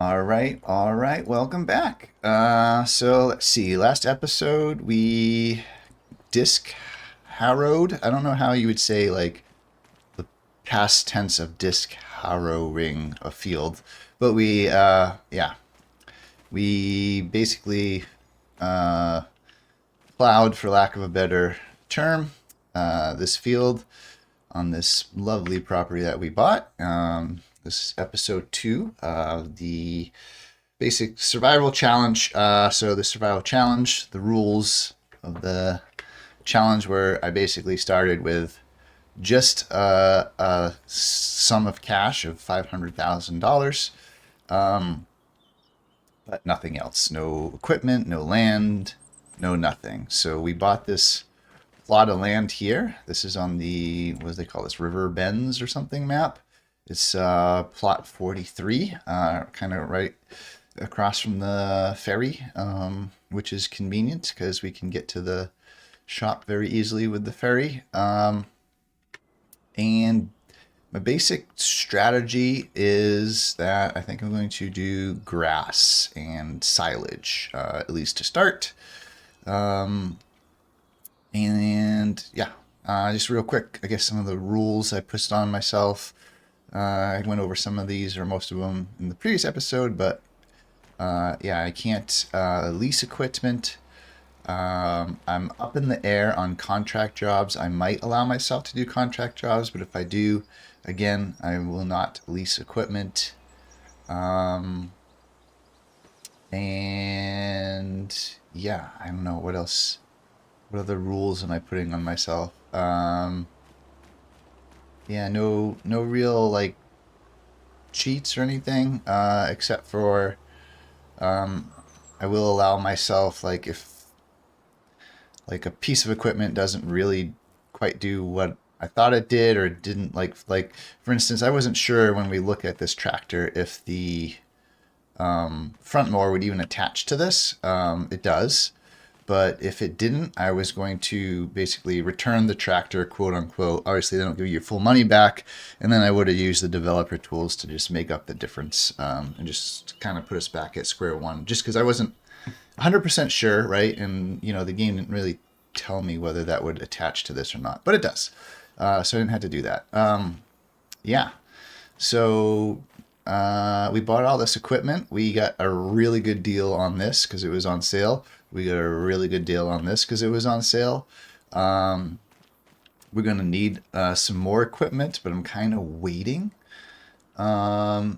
All right, welcome back. So let's see. Last episode we disc harrowed. I don't know how you would say like the past tense of disc harrowing a field, but we basically uh, plowed, for lack of a better term, this field on this lovely property that we bought. This is episode two, the basic survival challenge. So the survival challenge, the rules of the challenge were I basically started with just a sum of cash of $500,000, but nothing else. No equipment, no land, no nothing. So we bought this plot of land here. This is on the, what do they call this, River Bends or something map. It's plot 43, kind of right across from the ferry, which is convenient because we can get to the shop very easily with the ferry. And my basic strategy is that I think I'm going to do grass and silage, at least to start. And yeah, just real quick, I guess some of the rules I pushed on myself. I went over some of these or most of them in the previous episode, but yeah, I can't lease equipment. I'm up in the air on contract jobs. I might allow myself to do contract jobs, but if I do, again, I will not lease equipment. And yeah, I don't know what else. What other rules am I putting on myself? Yeah, no real like cheats or anything, except for I will allow myself like if like a piece of equipment doesn't really quite do what I thought it did or didn't like for instance, I wasn't sure when we look at this tractor if the front mower would even attach to this. It does. But if it didn't, I was going to basically return the tractor, quote unquote. Obviously, they don't give you your full money back. And then I would have used the developer tools to just make up the difference, and just kind of put us back at square one. Just because I wasn't 100% sure, right? And, the game didn't really tell me whether that would attach to this or not. But it does. So I didn't have to do that. Yeah. So we bought all this equipment. We got a really good deal on this because it was on sale. We got a really good deal on this because it was on sale. We're going to need some more equipment, but I'm kind of waiting because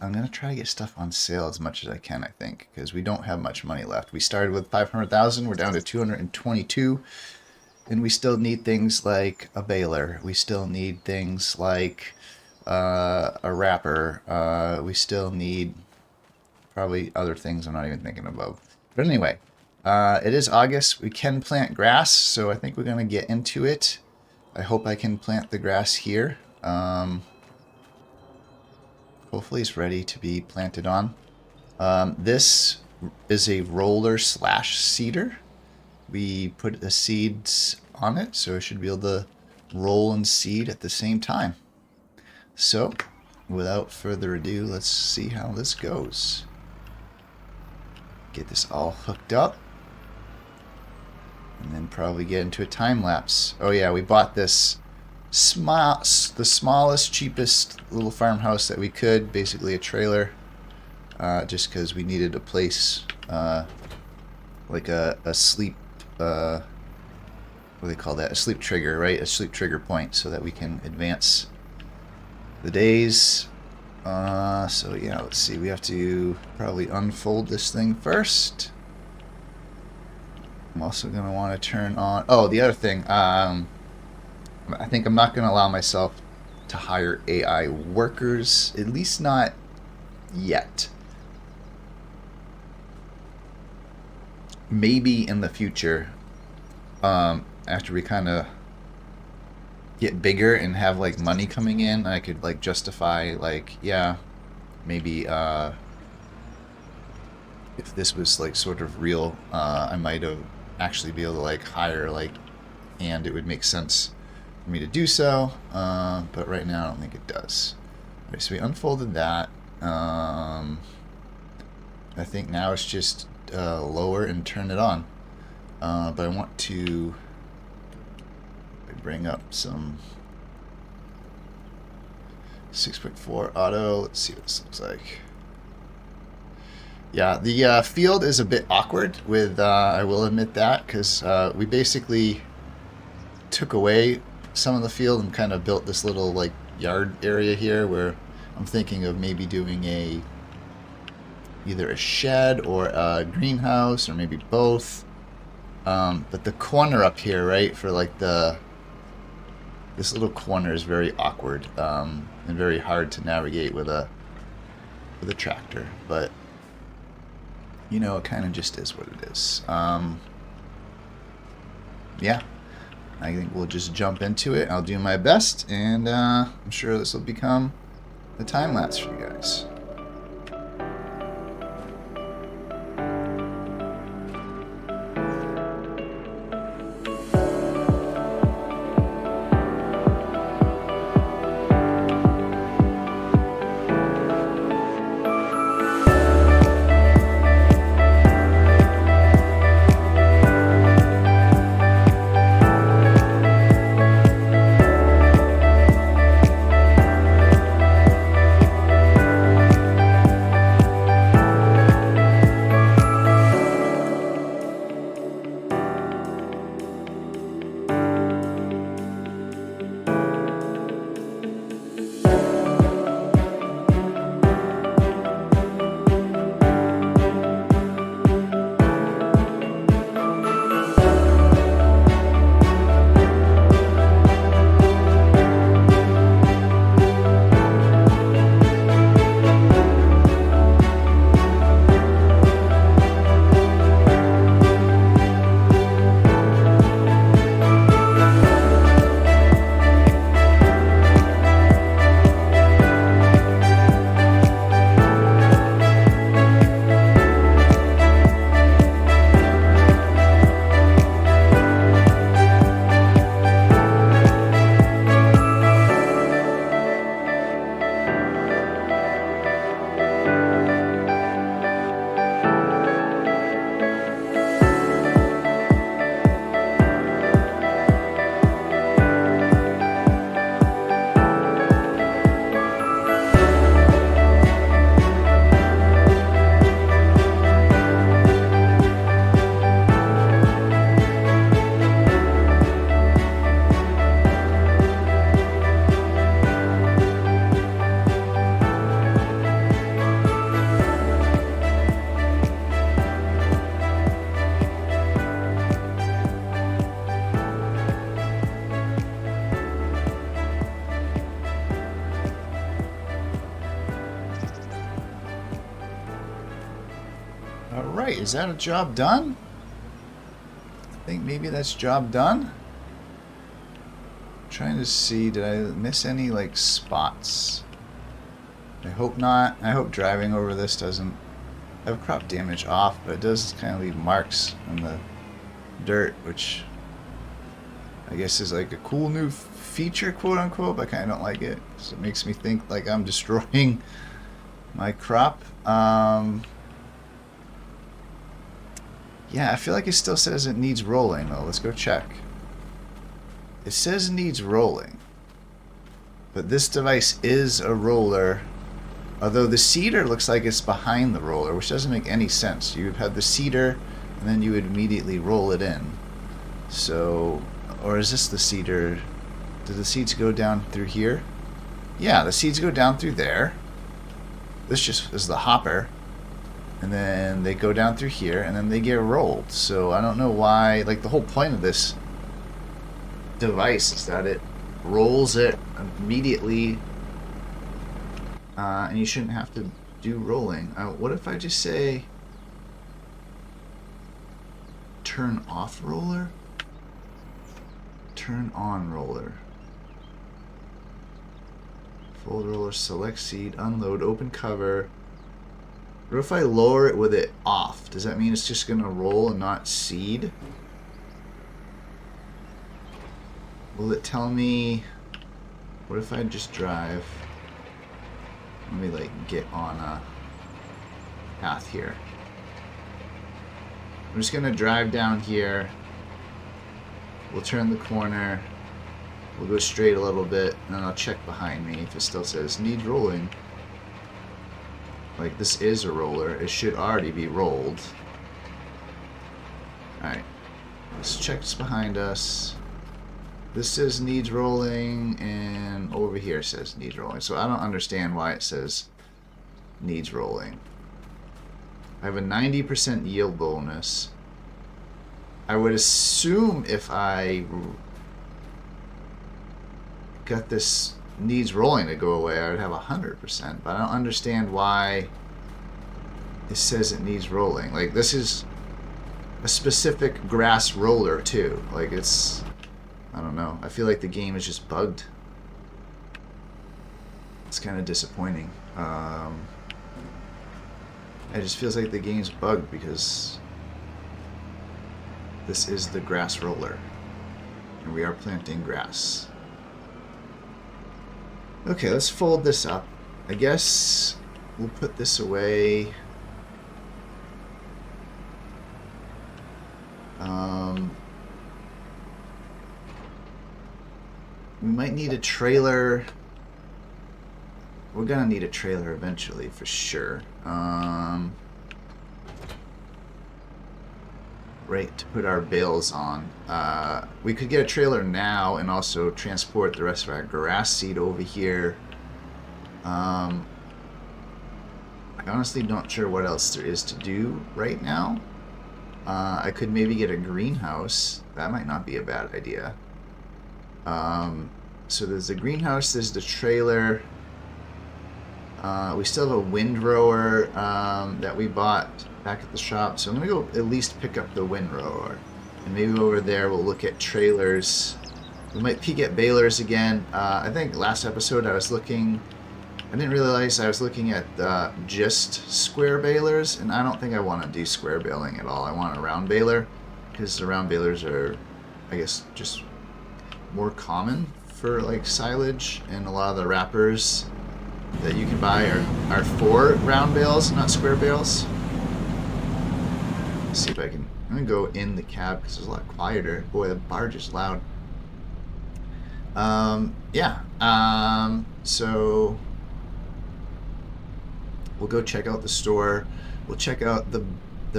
I'm going to try to get stuff on sale as much as I can, I think, because we don't have much money left. We started with 500,000. We're down to 222. And we still need things like a baler. We still need things like a wrapper. We still need probably other things I'm not even thinking about. But anyway, it is August. We can plant grass, so I think we're going to get into it. I hope I can plant the grass here. Hopefully it's ready to be planted on. This is a roller slash seeder. We put the seeds on it, so it should be able to roll and seed at the same time. So, without further ado, let's see how this goes. Get this all hooked up. And then probably get into a time lapse. Oh yeah, we bought this the smallest, cheapest little farmhouse that we could. Basically a trailer. Just because we needed a place, like a sleep, what do they call that? A sleep trigger, right? A sleep trigger point so that we can advance the days. So yeah, let's see. We have to probably unfold this thing first. I'm also going to want to turn on... Oh, the other thing. I think I'm not going to allow myself to hire AI workers. At least not yet. Maybe in the future, after we kind of get bigger and have like money coming in, I could like justify like, yeah, maybe if this was like sort of real, I might have actually be able to like hire like, and it would make sense for me to do so. But right now I don't think it does. Alright, so we unfolded that. I think now it's just lower and turn it on. But I want to bring up some 6.4 auto. Let's see what this looks like. Yeah, the field is a bit awkward with, I will admit that, because we basically took away some of the field and kind of built this little like yard area here where I'm thinking of maybe doing either a shed or a greenhouse or maybe both. But the corner up here, right, for like this little corner is very awkward and very hard to navigate with a tractor. But you know, it kind of just is what it is. Yeah, I think we'll just jump into it. I'll do my best, and I'm sure this will become a time lapse for you guys. Alright, is that a job done? I think maybe that's job done. I'm trying to see, did I miss any like spots? I hope not. I hope driving over this doesn't have crop damage off, but it does kind of leave marks on the dirt, which I guess is like a cool new feature, quote unquote, but I kind of don't like it. So it makes me think like I'm destroying my crop. Yeah, I feel like it still says it needs rolling, though. Let's go check. It says it needs rolling. But this device is a roller. Although the seeder looks like it's behind the roller, which doesn't make any sense. You would have the seeder, and then you would immediately roll it in. So, or is this the seeder? Do the seeds go down through here? Yeah, the seeds go down through there. This just is the hopper. And then they go down through here, and then they get rolled. So I don't know why, like the whole point of this device is that it rolls it immediately, and you shouldn't have to do rolling. What if I just say turn off roller? Turn on roller. Fold roller, select seed, unload, open cover. What if I lower it with it off? Does that mean it's just going to roll and not seed? Will it tell me... What if I just drive... Let me like get on a path here. I'm just gonna drive down here. We'll turn the corner. We'll go straight a little bit, and then I'll check behind me if it still says needs rolling. Like, this is a roller. It should already be rolled. Alright. Let's check this behind us. This says needs rolling, and over here says needs rolling. So I don't understand why it says needs rolling. I have a 90% yield bonus. I would assume if I got this needs rolling to go away, I would have 100%, but I don't understand why it says it needs rolling. Like, this is a specific grass roller too. Like, it's, I don't know. I feel like the game is just bugged. It's kind of disappointing. It just feels like the game's bugged because this is the grass roller, and we are planting grass. Okay, let's fold this up. I guess we'll put this away. We might need a trailer. We're gonna need a trailer eventually, for sure. Right, to put our bales on. We could get a trailer now and also transport the rest of our grass seed over here. I honestly not sure what else there is to do right now. I could maybe get a greenhouse. That might not be a bad idea. So there's the greenhouse, there's the trailer. We still have a windrower that we bought back at the shop, so I'm gonna go at least pick up the windrower, and maybe over there we'll look at trailers. We might peek at balers again. I think last episode I didn't realize I was looking at just square balers, and I don't think I want to do square baling at all. I want a round baler, because the round balers are, I guess, just more common for like silage, and a lot of the wrappers that you can buy are for round bales, not square bales. Let's see if I can. I'm gonna go in the cab because it's a lot quieter. Boy, the barge is loud. Yeah. So we'll go check out the store. We'll check out the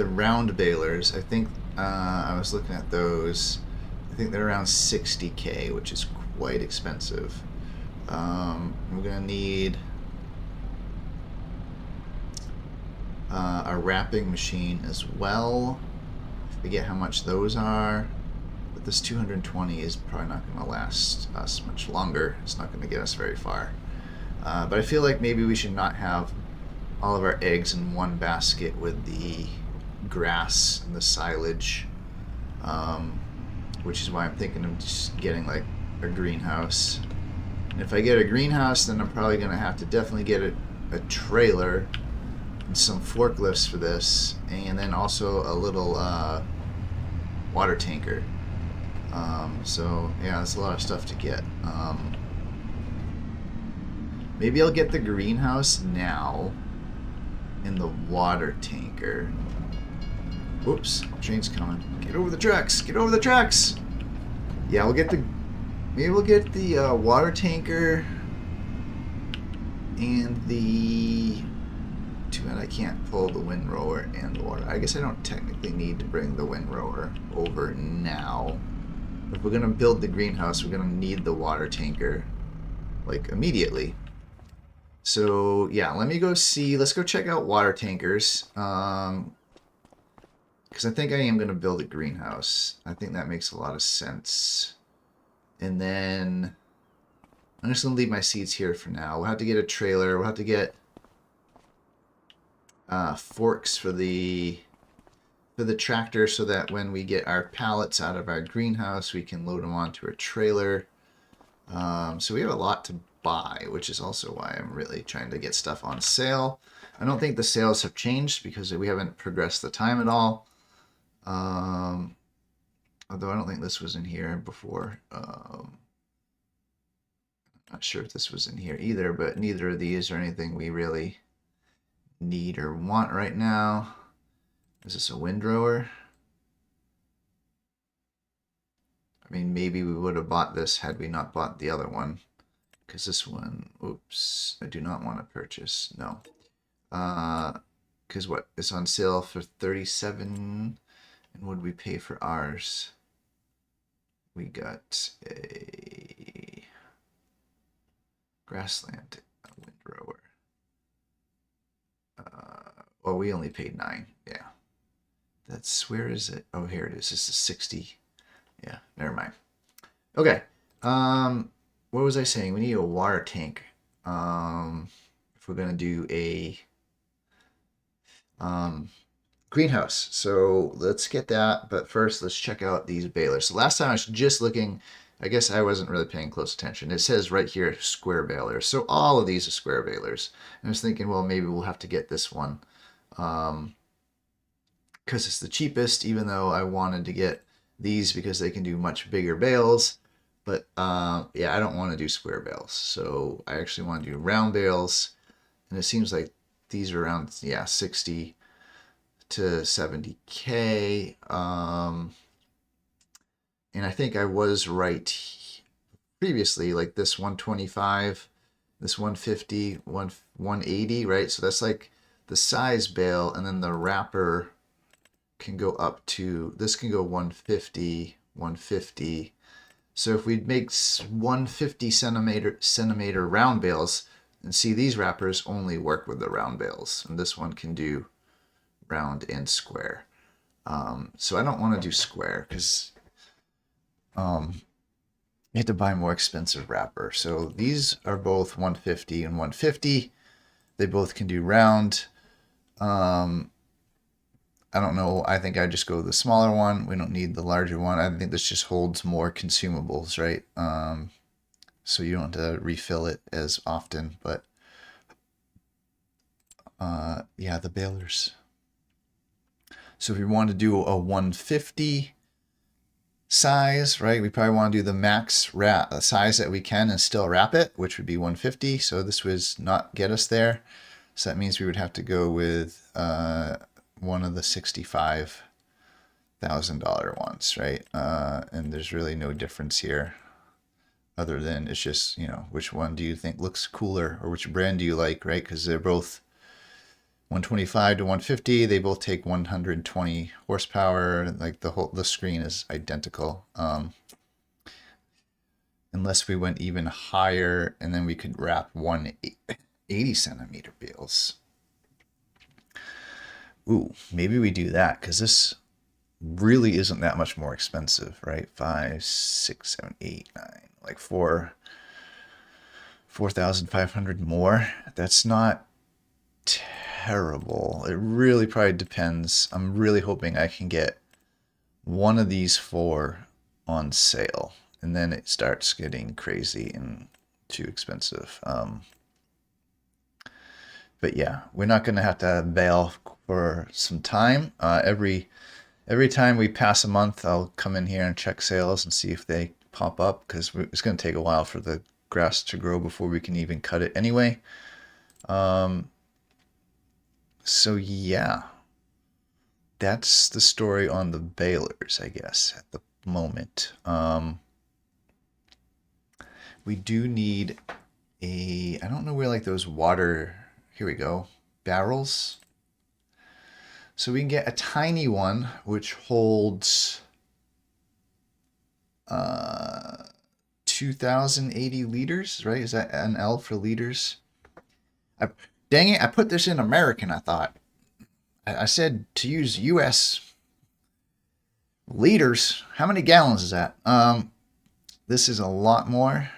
round balers. I think I was looking at those. I think they're around 60K, which is quite expensive. We're gonna need a wrapping machine as well. I forget how much those are, but this 220 is probably not going to last us much longer. It's not going to get us very far. But I feel like maybe we should not have all of our eggs in one basket with the grass and the silage, which is why I'm thinking of just getting like a greenhouse. And if I get a greenhouse, then I'm probably going to have to definitely get a trailer and some forklifts for this, and then also a little water tanker. So yeah, that's a lot of stuff to get. Maybe I'll get the greenhouse now and the water tanker. Whoops, train's coming. Get over the tracks! Get over the tracks! Yeah, maybe we'll get the water tanker and the... Too bad I can't pull the windrower and the water. I guess I don't technically need to bring the windrower over now. If we're gonna build the greenhouse, we're gonna need the water tanker, like, immediately. So yeah, let me go see. Let's go check out water tankers. Because I think I am gonna build a greenhouse. I think that makes a lot of sense. And then I'm just gonna leave my seeds here for now. We'll have to get a trailer. We'll have to get forks for the tractor, so that when we get our pallets out of our greenhouse, we can load them onto a trailer. So we have a lot to buy, which is also why I'm really trying to get stuff on sale. I don't think the sales have changed because we haven't progressed the time at all. Although I don't think this was in here before. Not sure if this was in here either, but neither of these are anything we really need or want right now. Is this a windrower? I mean, maybe we would have bought this had we not bought the other one. Because this one, oops, I do not want to purchase. No. Because what? It's on sale for 37. And what did we pay for ours? We got a grassland windrower. Well, we only paid 9. Yeah. That's, where is it? Oh, here it is. This is 60. Yeah, never mind. Okay. What was I saying? We need a water tank. If we're gonna do a greenhouse. So let's get that. But first, let's check out these balers. So last time I was just looking. I guess I wasn't really paying close attention. It says right here, square balers. So all of these are square balers. And I was thinking, well, maybe we'll have to get this one. Because it's the cheapest, even though I wanted to get these because they can do much bigger bales. But yeah, I don't want to do square bales. So I actually want to do round bales. And it seems like these are around, yeah, 60 to 70K. And I think I was right previously, like this 125, this 150, 180, right? So that's like the size bale, and then the wrapper can go up to, this can go 150, 150. So if we make 150 centimeter round bales, and see, these wrappers only work with the round bales, and this one can do round and square. So I don't want to do square because you have to buy more expensive wrapper. So these are both 150 and 150. They both can do round. I don't know. I think I just go with the smaller one. We don't need the larger one. I think this just holds more consumables, right? So you don't have to refill it as often. But yeah, the balers. So if we want to do a 150 size, right, we probably want to do the max size that we can and still wrap it, which would be 150. So this would not get us there. So that means we would have to go with one of the $65,000 ones, right? And there's really no difference here other than it's just, you know, which one do you think looks cooler or which brand do you like, right? Because they're both 125 to 150. They both take 120 horsepower. Like the screen is identical. Unless we went even higher and then we could wrap 180 centimeter bales. Ooh, maybe we do that because this really isn't that much more expensive, right? 5, 6, 7, 8, 9, like 4,500 more. That's not terrible. It really probably depends. I'm really hoping I can get one of these 4 on sale, and then it starts getting crazy and too expensive. But yeah, we're not going to have to bail for some time. Every time we pass a month, I'll come in here and check sales and see if they pop up because it's going to take a while for the grass to grow before we can even cut it anyway. So yeah, that's the story on the balers, I guess, at the moment. We do need I don't know where like those water, here we go, barrels. So we can get a tiny one, which holds 2,080 liters, right? Is that an L for liters? Dang it, I put this in American, I thought. I said to use US liters. How many gallons is that? This is a lot more.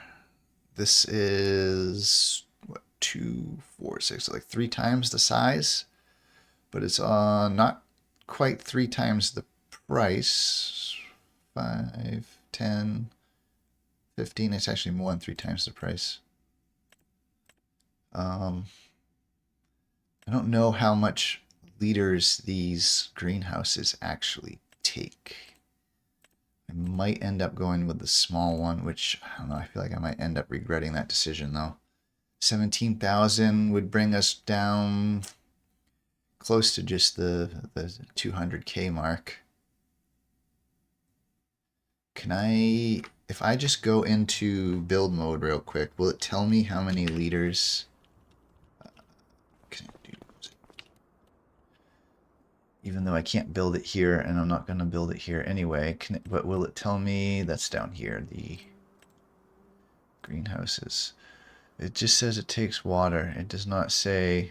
This is, what, 2, 4, 6, like 3 times the size. But it's not quite 3 times the price. 5, 10, 15. It's actually more than 3 times the price. I don't know how much liters these greenhouses actually take. I might end up going with the small one, which, I don't know, I feel like I might end up regretting that decision, though. 17,000 would bring us down close to just the 200K mark. Can I, if I just go into build mode real quick, will it tell me how many liters? Can I do, even though I can't build it here, and I'm not going to build it here anyway, but will it tell me, that's down here, the greenhouses. It just says it takes water. It does not say,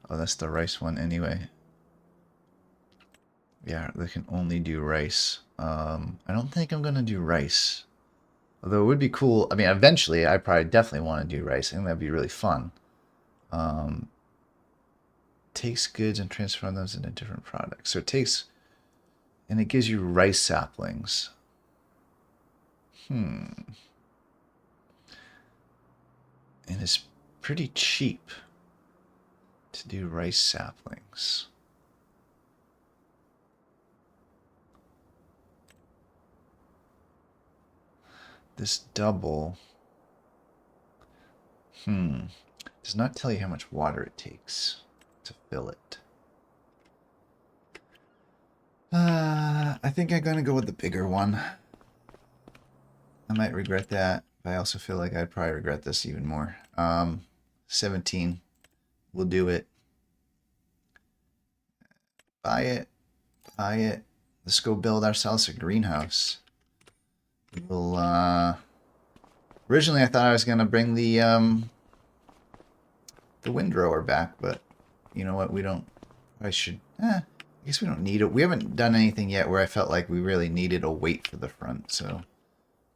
oh, that's the rice one anyway. Yeah, they can only do rice. I don't think I'm going to do rice. Although it would be cool. I mean, eventually, I probably definitely want to do rice. I think that'd be really fun. Takes goods and transform those into different products. So it takes, and it gives you rice saplings. And it's pretty cheap to do rice saplings. This double, does not tell you how much water it takes to fill it. I think I'm gonna go with the bigger one. I might regret that, but I also feel like I'd probably regret this even more. 17. We'll do it. Buy it. Buy it. Let's go build ourselves a greenhouse. We'll, originally I thought I was gonna bring the windrower back, but you know what? We don't. I should. I guess we don't need it. We haven't done anything yet where I felt like we really needed a weight for the front, so I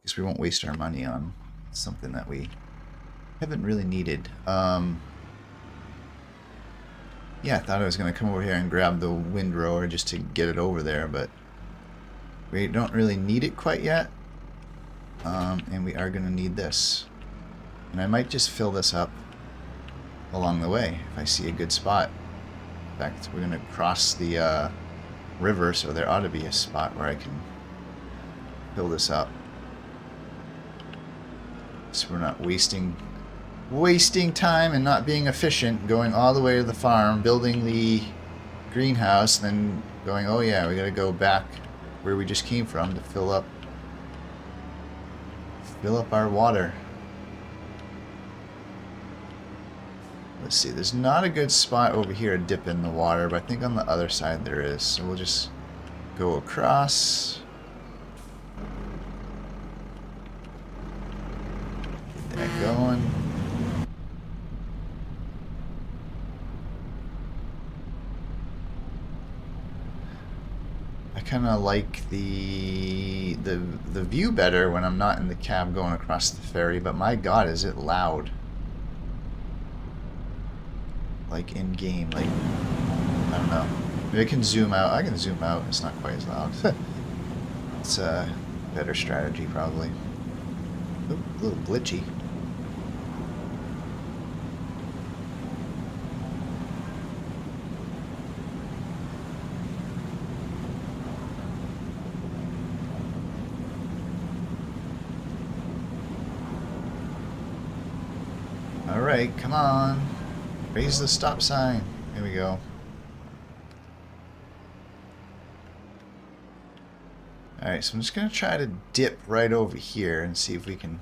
guess we won't waste our money on something that we haven't really needed. Yeah, I thought I was going to come over here and grab the windrower just to get it over there, but we don't really need it quite yet. And we are going to need this. And I might just fill this up along the way if I see a good spot. In fact, we're going to cross the river, so there ought to be a spot where I can fill this up. So we're not wasting time and not being efficient, going all the way to the farm, building the greenhouse, then going, oh yeah, we got to go back where we just came from to fill up our water. Let's see, there's not a good spot over here to dip in the water, but I think on the other side there is. So we'll just go across. Get that going. I kind of like the view better when I'm not in the cab going across the ferry, but my god, is it loud. Like in game, like, I don't know. Maybe I can zoom out. I can zoom out. It's not quite as loud. It's a better strategy, probably. Oop, a little glitchy. All right, come on. Raise the stop sign. Here we go. Alright, so I'm just going to try to dip right over here and see if we can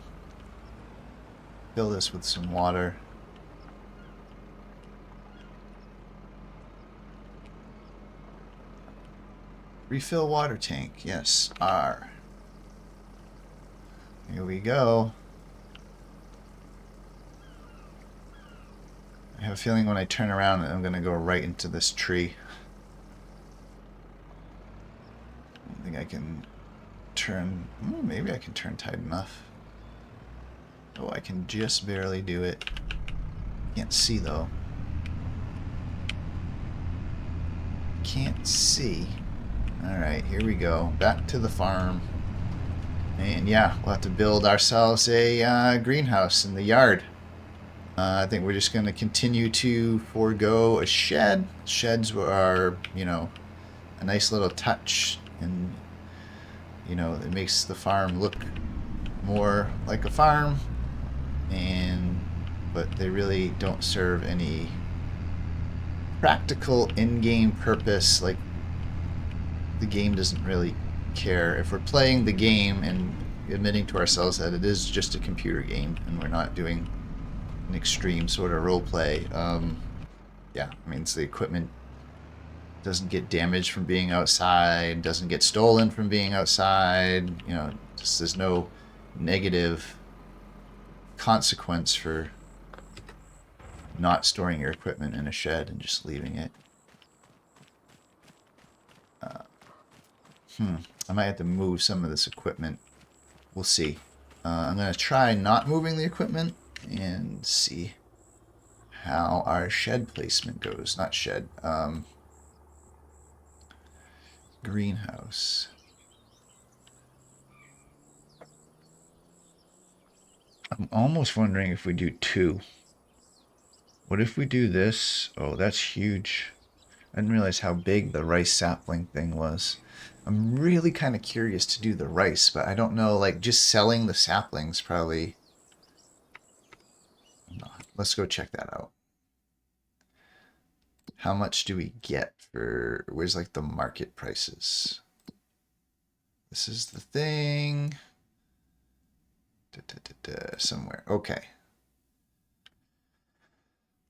fill this with some water. Refill water tank. Yes, R. Here we go. I have a feeling when I turn around I'm going to go right into this tree. I don't think I can turn... maybe I can turn tight enough. Oh, I can just barely do it. Can't see though. Can't see. Alright, here we go. Back to the farm. And yeah, we'll have to build ourselves a greenhouse in the yard. I think we're just going to continue to forego a shed. Sheds are, you know, a nice little touch and You know, it makes the farm look more like a farm, but they really don't serve any practical in-game purpose. Like, the game doesn't really care if we're playing the game and admitting to ourselves that it is just a computer game and we're not doing an extreme sort of role play. Yeah, I mean, it's the equipment doesn't get damaged from being outside, doesn't get stolen from being outside. You know, just there's no negative consequence for not storing your equipment in a shed and just leaving it. I might have to move some of this equipment. We'll see. I'm going to try not moving the equipment and see how our shed placement goes. Not shed. Greenhouse. I'm almost wondering if we do 2. What if we do this? Oh, that's huge. I didn't realize how big the rice sapling thing was. I'm really kind of curious to do the rice, but I don't know, like, just selling the saplings probably... Let's go check that out. How much do we get for... Where's, like, the market prices? This is the thing. Somewhere. Okay.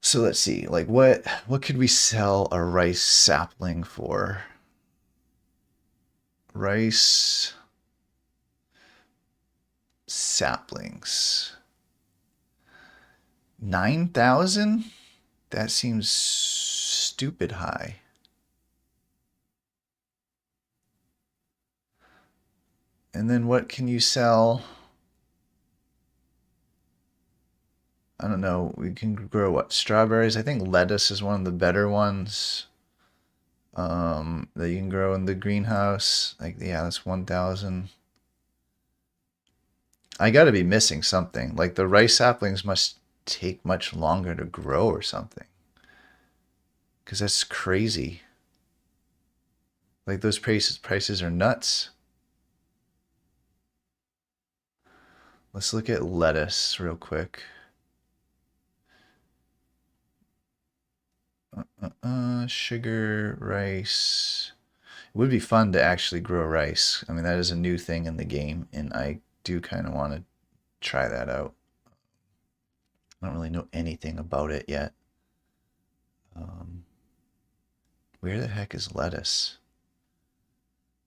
So let's see, like, what could we sell a rice sapling for? Rice saplings. 9,000? That seems stupid high. And then what can you sell? I don't know. We can grow what? Strawberries? I think lettuce is one of the better ones that you can grow in the greenhouse. Like, yeah, that's 1,000. I gotta be missing something. Like, the rice saplings must take much longer to grow or something. Because that's crazy. Like, those prices are nuts. Let's look at lettuce real quick. Sugar, rice. It would be fun to actually grow rice. I mean, that is a new thing in the game, and I do kind of want to try that out. I don't really know anything about it yet. Where the heck is lettuce?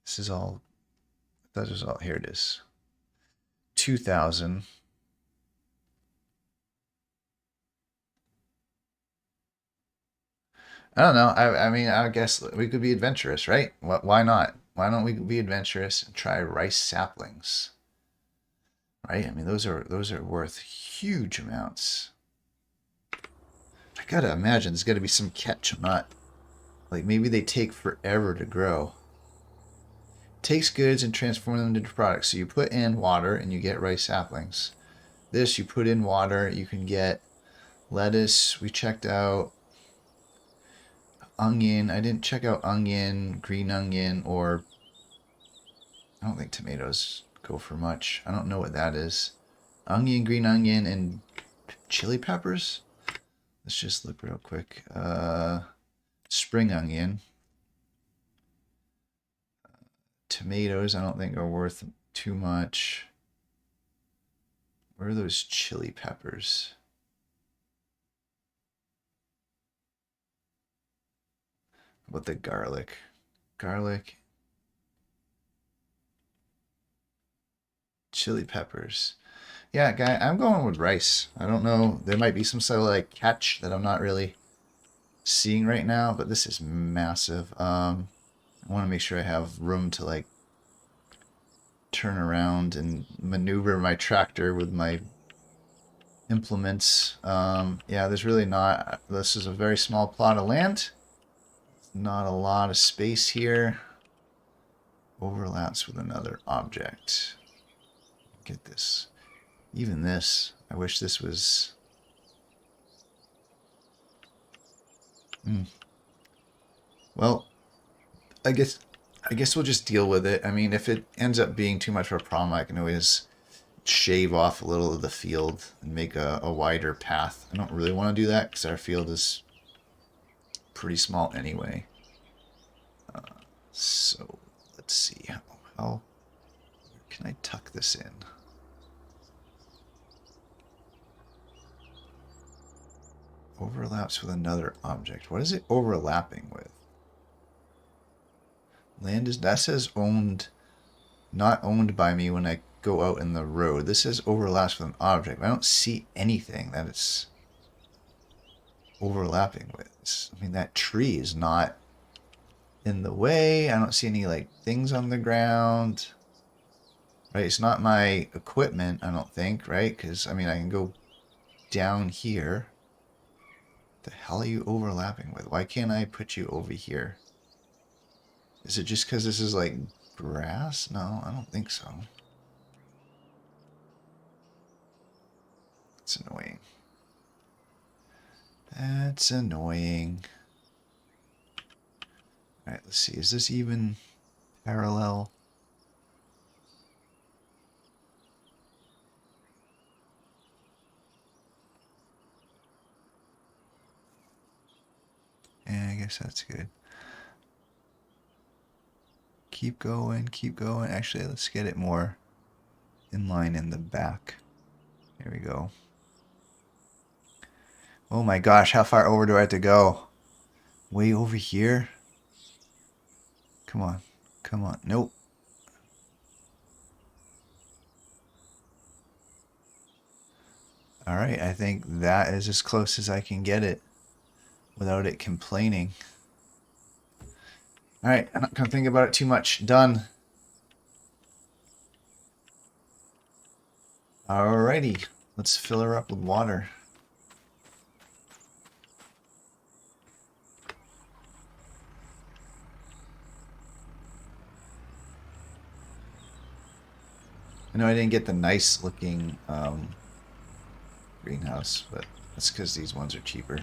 This is all... That is all... Here it is. 2,000. I don't know. I mean, I guess we could be adventurous, right? Why not? Why don't we be adventurous and try rice saplings? Right? I mean, those are worth huge amounts. I gotta imagine there's gotta be some catch. I'm not... Like, maybe they take forever to grow. Takes goods and transform them into products. So you put in water and you get rice saplings. This, you put in water, you can get lettuce. We checked out onion. I didn't check out onion, green onion, or... I don't think tomatoes go for much. I don't know what that is. Onion, green onion, and chili peppers? Let's just look real quick. Spring onion. Tomatoes, I don't think are worth too much. Where are those chili peppers? How about the garlic? Garlic. Chili peppers. Yeah, guy, I'm going with rice. I don't know. There might be some sort of like catch that I'm not really seeing right now, but this is massive. I want to make sure I have room to like turn around and maneuver my tractor with my implements. Yeah, there's really not. This is a very small plot of land. Not a lot of space here. Overlaps with another object. Get this. Even this. I wish this was... Well, I guess I guess we'll just deal with it. I mean, if it ends up being too much of a problem, I can always shave off a little of the field and make a wider path. I don't really want to do that because our field is pretty small anyway. So let's see how can I tuck this in? Overlaps with another object. What is it overlapping with? Land is, that says owned, not owned by me when I go out in the road. This says overlaps with an object. I don't see anything that it's overlapping with. I mean, that tree is not in the way. I don't see any like things on the ground. Right, it's not my equipment, I don't think, right? Because, I mean, I can go down here. What the hell are you overlapping with? Why can't I put you over here? Is it just because this is like grass? No, I don't think so. That's annoying. That's annoying. Alright, let's see. Is this even parallel? Yeah, I guess that's good. Keep going, keep going. Actually, let's get it more in line in the back. There we go. Oh my gosh, how far over do I have to go? Way over here? Come on, come on. Nope. Alright, I think that is as close as I can get it without it complaining. Alright, I'm not going to think about it too much. Done. Alrighty, let's fill her up with water. I know I didn't get the nice looking greenhouse, but that's because these ones are cheaper.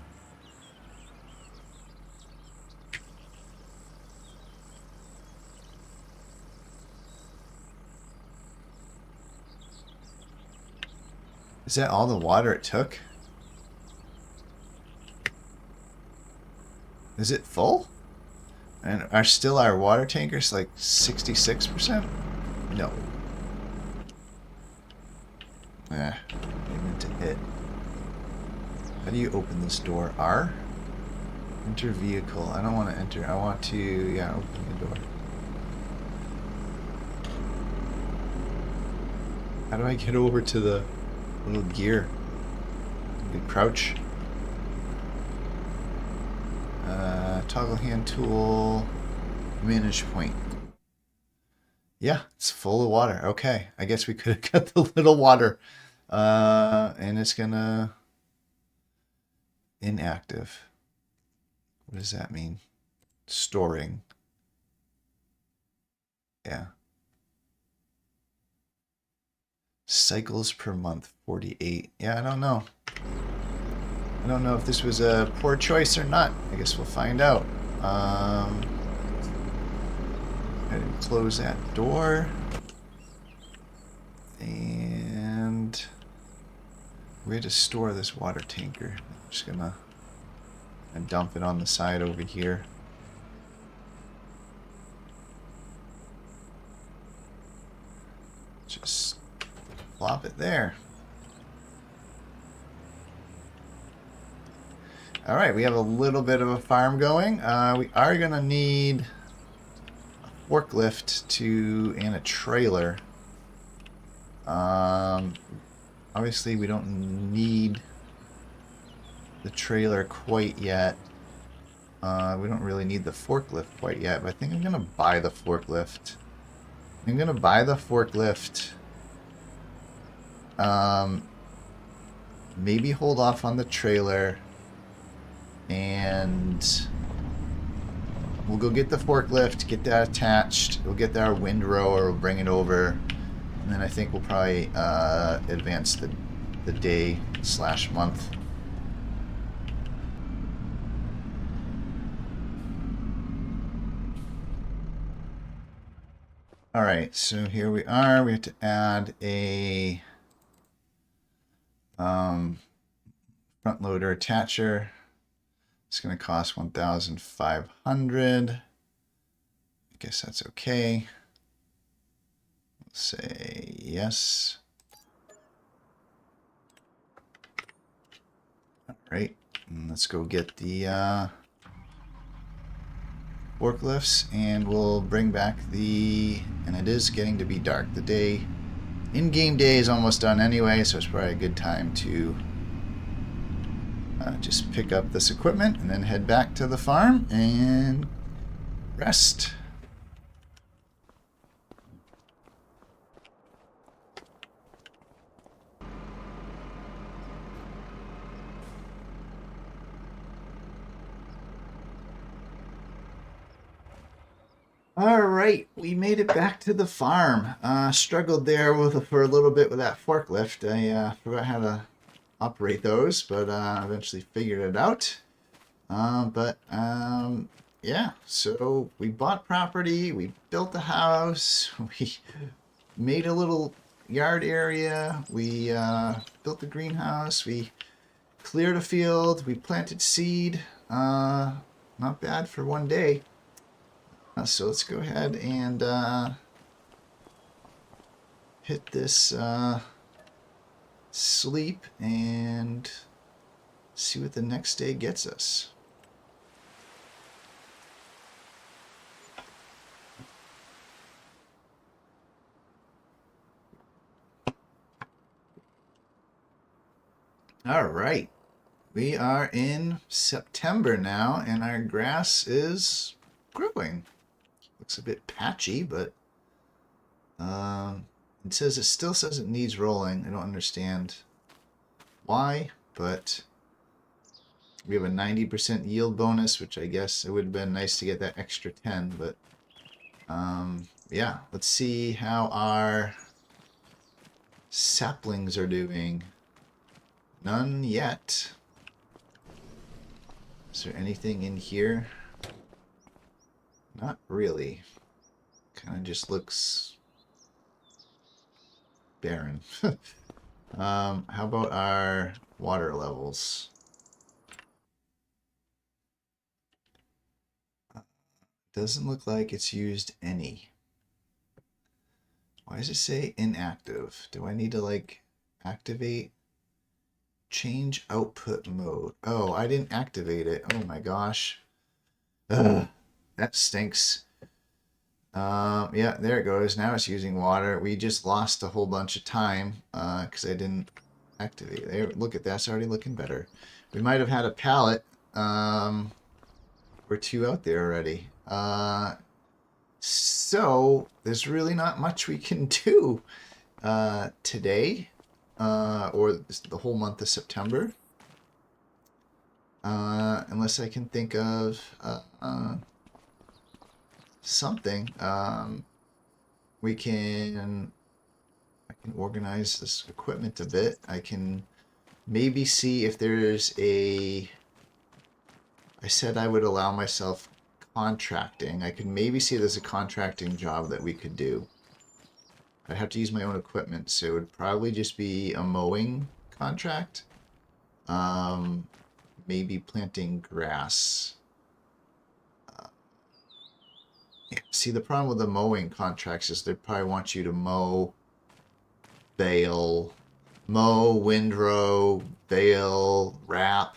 Is that all the water it took? Is it full? And are still our water tankers like 66%? No. Eh, I meant to hit. How do you open this door? R? Enter vehicle. I don't want to enter. I want to, yeah, open the door. How do I get over to the little gear? We crouch. Toggle hand tool. Manage point. Yeah, it's full of water. Okay, I guess we could have got the little water. And it's gonna... Inactive. What does that mean? Storing. Yeah. Cycles per month, 48. Yeah, I don't know. I don't know if this was a poor choice or not. I guess we'll find out. I didn't close that door. And where to store this water tanker? I'm just gonna dump it on the side over here. Just plop it there. Alright, we have a little bit of a farm going. We are going to need a forklift and a trailer. Obviously, we don't need the trailer quite yet. We don't really need the forklift quite yet, but I think I'm going to buy the forklift. I'm going to buy the forklift. Maybe hold off on the trailer. And we'll go get the forklift, get that attached. We'll get our windrow, or we'll bring it over. And then I think we'll probably advance the day/month. All right, so here we are. We have to add a front loader attacher. It's going to cost 1,500. I guess that's okay. Let's say yes. All right, and let's go get the forklifts, and we'll bring back and it is getting to be dark. The day, in-game day is almost done anyway, so it's probably a good time to just pick up this equipment and then head back to the farm and rest. All right, we made it back to the farm. Struggled there for a little bit with that forklift. I forgot how to operate those, but eventually figured it out. Yeah, so we bought property, we built a house, we made a little yard area, we built the greenhouse, we cleared a field, we planted seed. Not bad for one day. So let's go ahead and hit this sleep and see what the next day gets us. All right, we are in September now, and our grass is growing. Looks a bit patchy, but it still says it needs rolling. I don't understand why, but we have a 90% yield bonus, which I guess it would have been nice to get that extra 10, but yeah, let's see how our saplings are doing. None yet. Is there anything in here? Not really. Kind of just looks barren. How about our water levels? Doesn't look like it's used any. Why does it say inactive? Do I need to like activate? Change output mode. Oh, I didn't activate it. Oh my gosh. Ugh, that stinks. Yeah, there it goes. Now it's using water. We just lost a whole bunch of time because I didn't activate. There, look at that. It's already looking better. We might have had a pallet or two out there already. So there's really not much we can do today or the whole month of September. Unless I can think of something. I can organize this equipment a bit. I can maybe see if there's I said I would allow myself contracting. I can maybe see there's a contracting job that we could do. I'd have to use my own equipment, so it would probably just be a mowing contract. Maybe planting grass. Yeah, see, the problem with the mowing contracts is they probably want you to mow, bale, windrow, bale, wrap,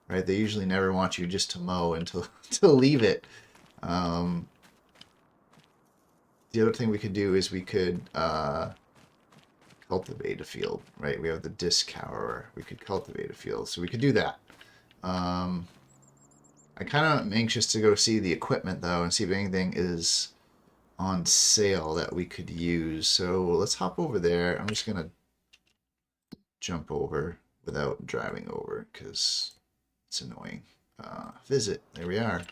right? They usually never want you just to mow and to leave it. The other thing we could do is we could cultivate a field, right? We have the disc harrower. We could cultivate a field, so we could do that. I kind of am anxious to go see the equipment though and see if anything is on sale that we could use. So let's hop over there. I'm just gonna jump over without driving over because it's annoying. Visit. There we are.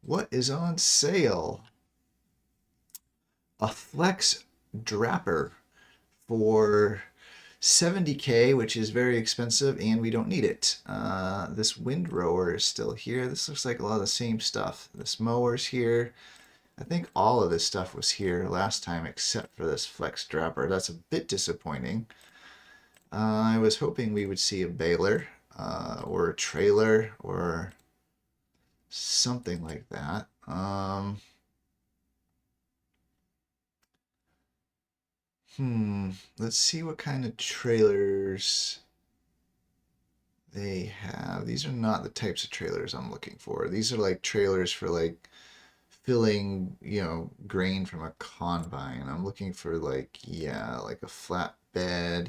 What is on sale? A Flex Drapper for 70K, which is very expensive, and we don't need it. This windrower is still here. This looks like a lot of the same stuff. This mower's here. I think all of this stuff was here last time except for this flex dropper. That's a bit disappointing. I was hoping we would see a baler or a trailer or something like that. Let's see what kind of trailers they have. These are not the types of trailers I'm looking for. These are like trailers for like filling, grain from a combine. I'm looking for like, yeah, like a flatbed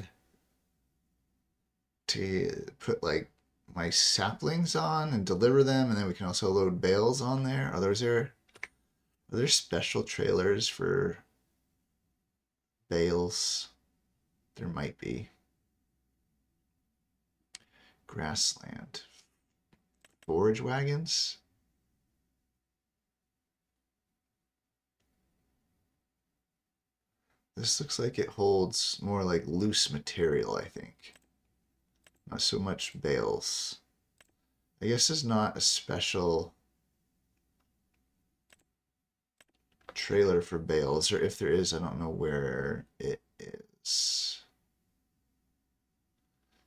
to put like my saplings on and deliver them, and then we can also load bales on there. Are there special trailers for bales? There might be. Grassland. Forage wagons? This looks like it holds more like loose material, I think. Not so much bales. I guess it's not a special trailer for bales, or if there is, I don't know where it is.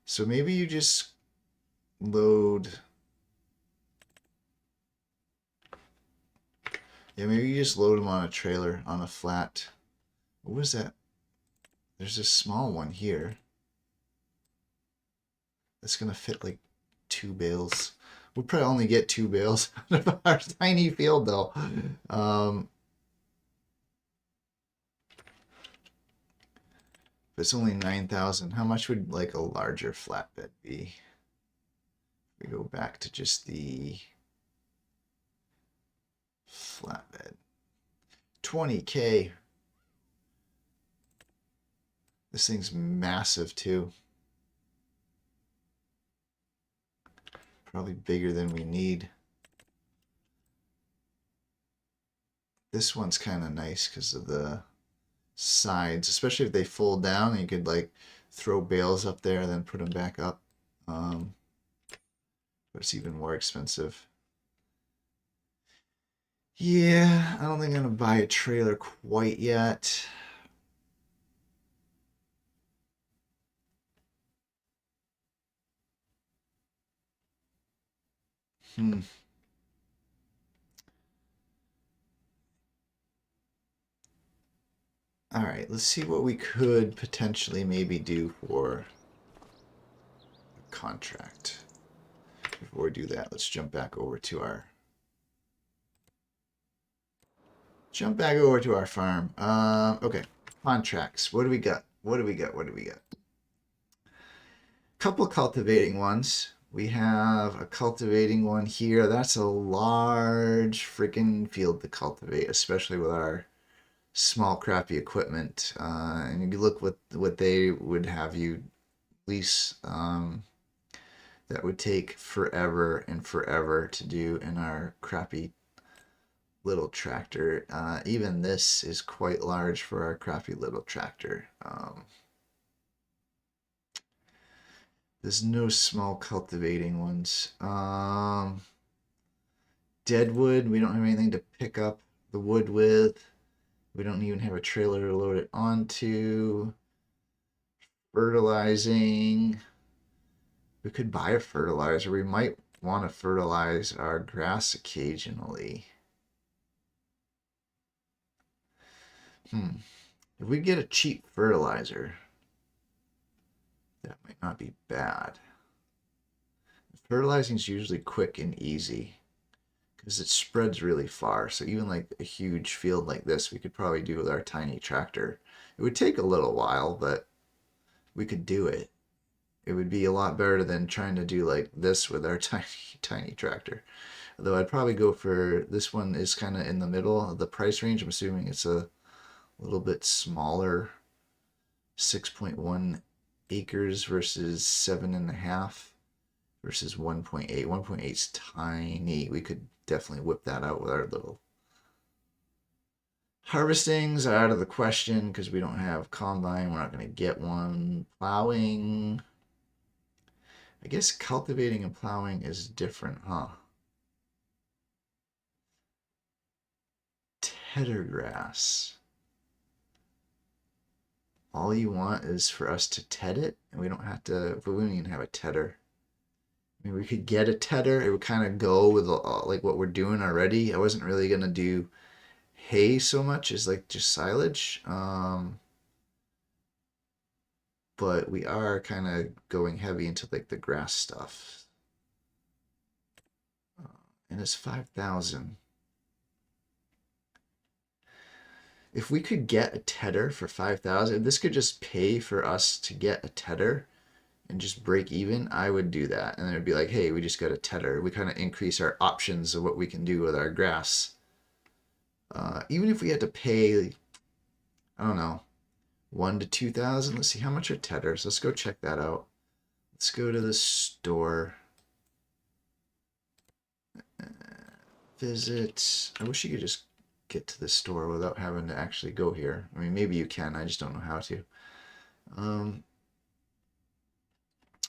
So maybe you just load. Yeah, maybe you just load them on a trailer, on a flat. What was that? There's a small one here. That's gonna fit like 2 bales. We'll probably only get 2 bales out of our tiny field though. If it's only 9,000, how much would like a larger flatbed be? We go back to just the flatbed. 20K. This thing's massive too. Probably bigger than we need. This one's kind of nice because of the sides, especially if they fold down. You could like throw bales up there, then put them back up. But it's even more expensive. Yeah, I don't think I'm gonna buy a trailer quite yet. Hmm. All right, let's see what we could potentially maybe do for a contract. Before we do that, let's jump back over to our farm. Okay, contracts. What do we got? What do we got? What do we got? Couple cultivating ones. We have a cultivating one here. That's a large freaking field to cultivate, especially with our small crappy equipment. And you look what they would have you lease. That would take forever and forever to do in our crappy little tractor. Even this is quite large for our crappy little tractor. There's no small cultivating ones. Deadwood, we don't have anything to pick up the wood with. We don't even have a trailer to load it onto. Fertilizing. We could buy a fertilizer. We might want to fertilize our grass occasionally. If we get a cheap fertilizer, that might not be bad. Fertilizing is usually quick and easy because it spreads really far. So even like a huge field like this, we could probably do with our tiny tractor. It would take a little while, but we could do it. It would be a lot better than trying to do like this with our tiny tractor. Although I'd probably go for this one is kind of in the middle of the price range. I'm assuming it's a little bit smaller, 6.1 acres versus 7.5 versus 1.8. 1.8 is tiny. We could definitely whip that out with our little harvestings are out of the question because we don't have combine. We're not going to get one. Plowing. I guess cultivating and plowing is different, huh? Tedder grass. All you want is for us to ted it, and we don't have to, but we don't even have a tedder. I mean, we could get a tedder. It would kind of go with like what we're doing already. I wasn't really gonna do hay so much as like just silage. But we are kind of going heavy into like the grass stuff. And it's 5,000. If we could get a tedder for 5,000, if this could just pay for us to get a tedder and just break even, I would do that. And then it'd be like, hey, we just got a tedder. We kind of increase our options of what we can do with our grass. Even if we had to pay, I don't know, 1 to 2,000. Let's see, how much are tedders? Let's go check that out. Let's go to the store. Visit. I wish you could just get to the store without having to actually go here. I mean, maybe you can. I just don't know how to.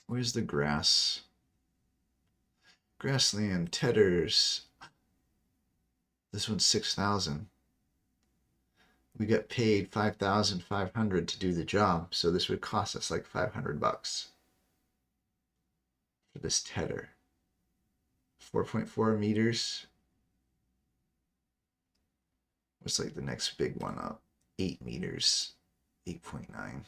Where's the grass? Grassland tedders. This one's 6,000. We got paid 5,500 to do the job, so this would cost us like 500 bucks for this tedder. 4.4 meters. What's like the next big one up? 8 meters. 8.9.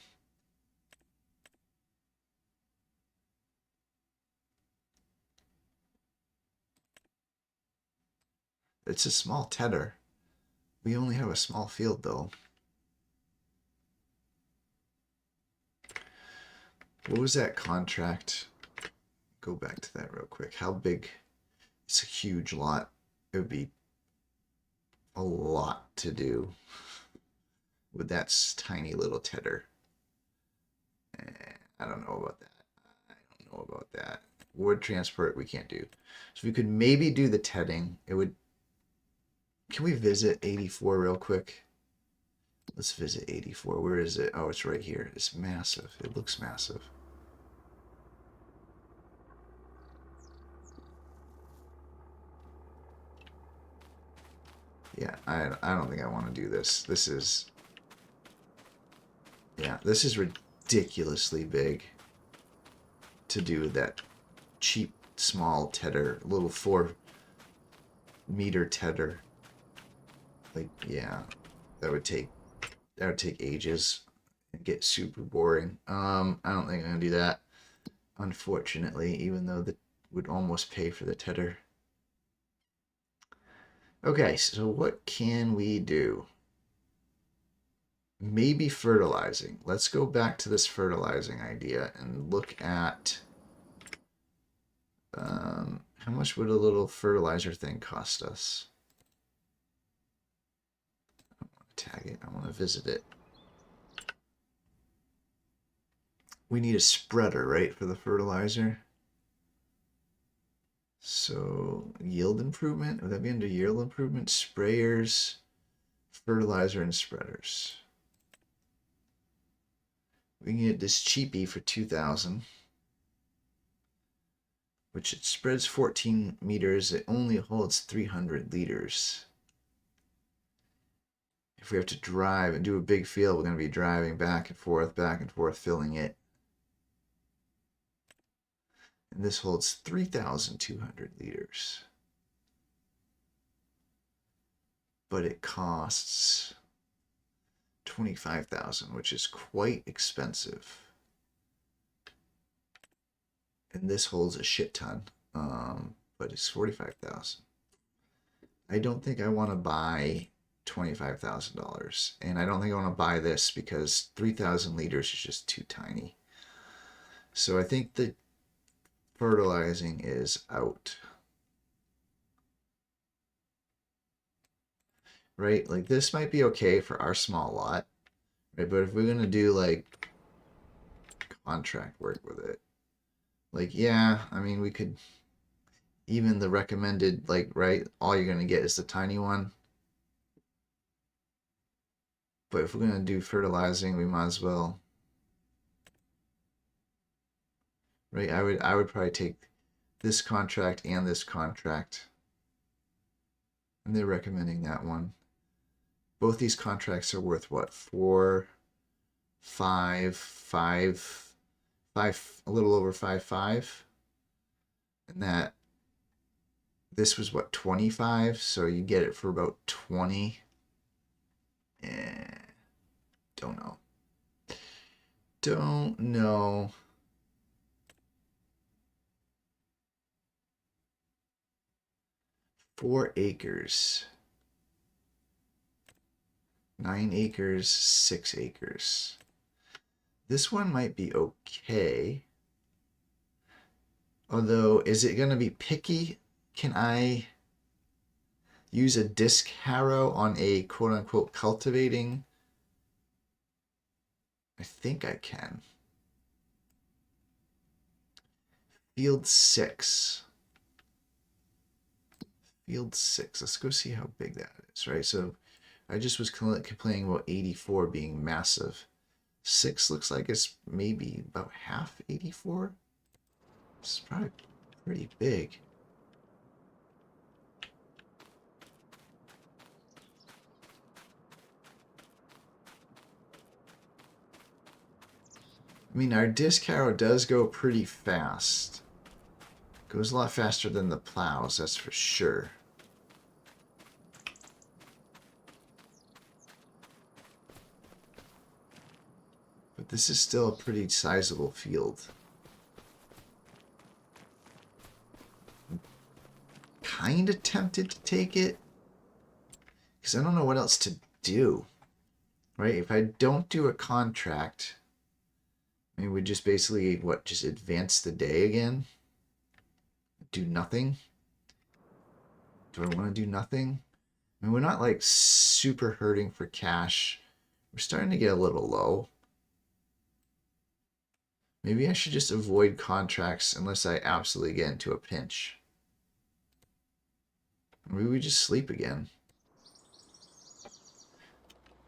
It's a small tedder. We only have a small field though. What was that contract? Go back to that real quick. How big? It's a huge lot. It would be a lot to do with that tiny little tedder. I don't know about that. I don't know about that. Wood transport we can't do. So we could maybe do the tedding. It would. Can we visit 84 real quick? Let's visit 84. Where is it? Oh, it's right here. It's massive. It looks massive. Yeah, I don't think I want to do this. This is... Yeah, this is ridiculously big to do that cheap, small tedder. Little 4-meter tedder. Like, yeah, that would take ages and get super boring. I don't think I'm gonna do that, unfortunately, even though that would almost pay for the tedder. Okay, so what can we do? Maybe fertilizing. Let's go back to this fertilizing idea and look at how much would a little fertilizer thing cost us? I don't want to tag it. I want to visit it. We need a spreader, right, for the fertilizer? So yield improvement, would that be under yield improvement? Sprayers, fertilizer, and spreaders. We can get this cheapie for 2,000, which it spreads 14 meters. It only holds 300 liters. If we have to drive and do a big field, we're going to be driving back and forth, filling it. And this holds 3,200 liters. But it costs 25,000, which is quite expensive. And this holds a shit ton, but it's 45,000. I don't think I want to buy $25,000, and I don't think I want to buy this because 3,000 liters is just too tiny. So I think the fertilizing is out. Right? Like this might be okay for our small lot, right? But if we're gonna do like contract work with it, like yeah, I mean we could even the recommended like right, all you're gonna get is the tiny one. But if we're gonna do fertilizing, we might as well. Right? I would probably take this contract and this contract. And they're recommending that one. Both these contracts are worth what? 4, 5, 5, 5, a little over 5, 5. And that this was what, 25? So you get it for about 20. Don't know. Don't know. Four acres. 9 acres, 6 acres. This one might be okay. Although, is it going to be picky? Can I use a disc harrow on a quote-unquote cultivating? I think I can. Field 6. Field 6. Let's go see how big that is, right? So I just was complaining about 84 being massive. 6 looks like it's maybe about half 84. It's probably pretty big. I mean, our disc harrow does go pretty fast. Goes a lot faster than the plows, that's for sure. But this is still a pretty sizable field. I'm kind of tempted to take it, because I don't know what else to do. Right? If I don't do a contract, I mean, we just basically, what, just advance the day again? Do nothing? Do I want to do nothing? I mean, we're not like super hurting for cash. We're starting to get a little low. Maybe I should just avoid contracts unless I absolutely get into a pinch. Maybe we just sleep again.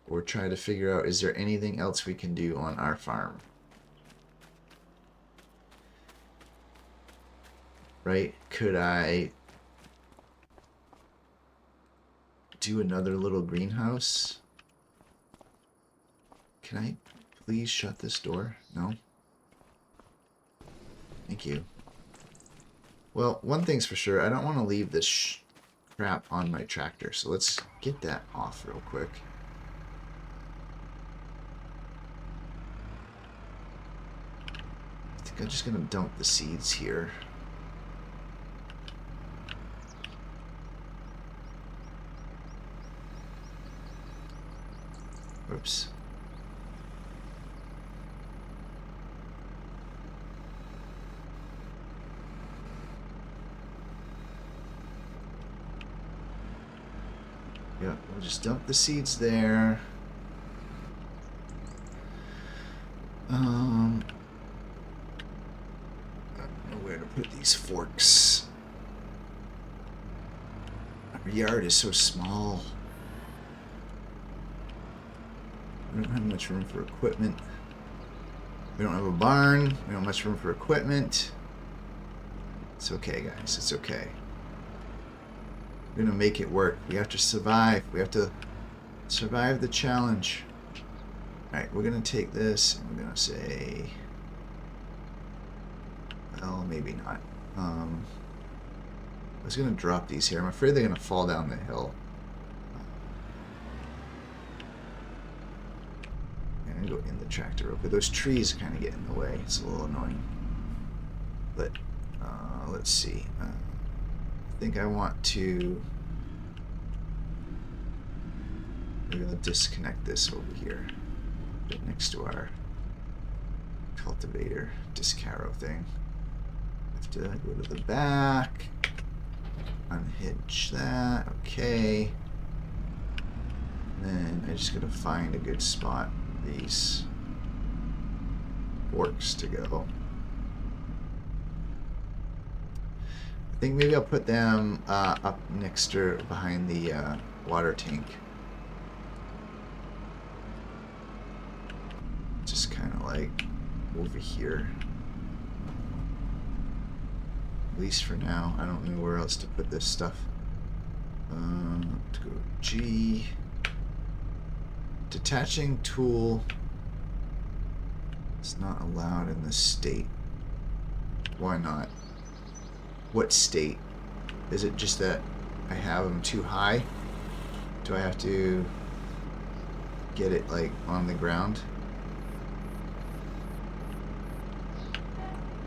Or try to figure out, is there anything else we can do on our farm? Right? Could I do another little greenhouse? Can I please shut this door? No? Thank you. Well, one thing's for sure. I don't want to leave this crap on my tractor. So let's get that off real quick. I think I'm just going to dump the seeds here. Oops. Yeah, we'll just dump the seeds there. I don't know where to put these forks. Our yard is so small. We don't have much room for equipment. We don't have a barn. We don't have much room for equipment. It's okay, guys. It's okay. We're gonna make it work. We have to survive. We have to survive the challenge. Alright, we're gonna take this and we're gonna say, well, maybe not. I was gonna drop these here. I'm afraid they're gonna fall down the hill. I'm gonna go in the tractor real quick. Those trees kind of get in the way. It's a little annoying. But let's see. I think I want to. We're gonna disconnect this over here, right next to our cultivator disc harrow thing. Have to go to the back, unhitch that. Okay. And then I just gotta find a good spot for these forks to go. I think maybe I'll put them up next to behind the water tank. Just kind of like over here. At least for now. I don't know where else to put this stuff. To go G. Detaching tool is not allowed in this state. Why not? What state? Is it just that I have them too high? Do I have to get it like on the ground?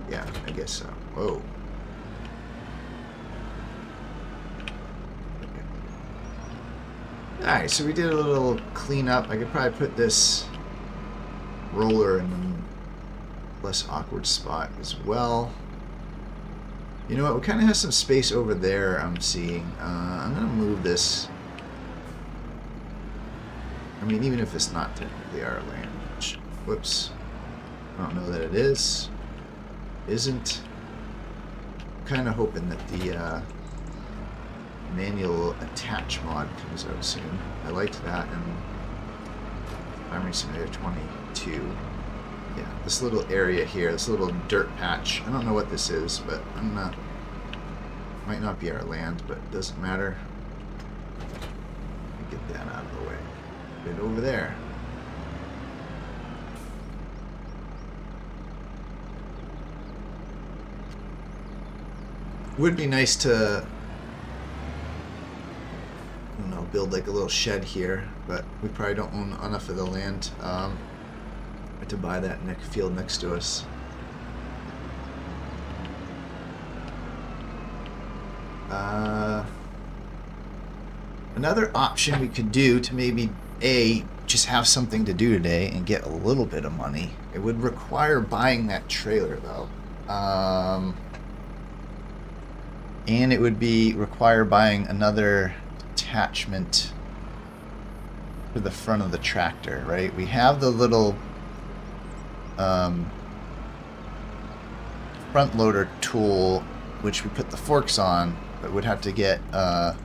Yeah, I guess so. Whoa. Alright, so we did a little cleanup. I could probably put this roller in a less awkward spot as well. You know what? We kind of have some space over there, I'm seeing. I'm going to move this. I mean, even if it's not technically our land. Which, whoops. I don't know that it is. Isn't. I'm kind of hoping that the manual attach mod comes out soon. I liked that in Farming Simulator 22. Yeah, this little area here, this little dirt patch. I don't know what this is, but I'm not. Might not be our land, but it doesn't matter. Let me get that out of the way. Put it over there. Would be nice to, I don't know, build like a little shed here, but we probably don't own enough of the land to buy that field next to us. Another option we could do to maybe just have something to do today and get a little bit of money. It would require buying that trailer though, and it would require buying another attachment for the front of the tractor. Right? We have the little front loader tool, which we put the forks on, but would have to get a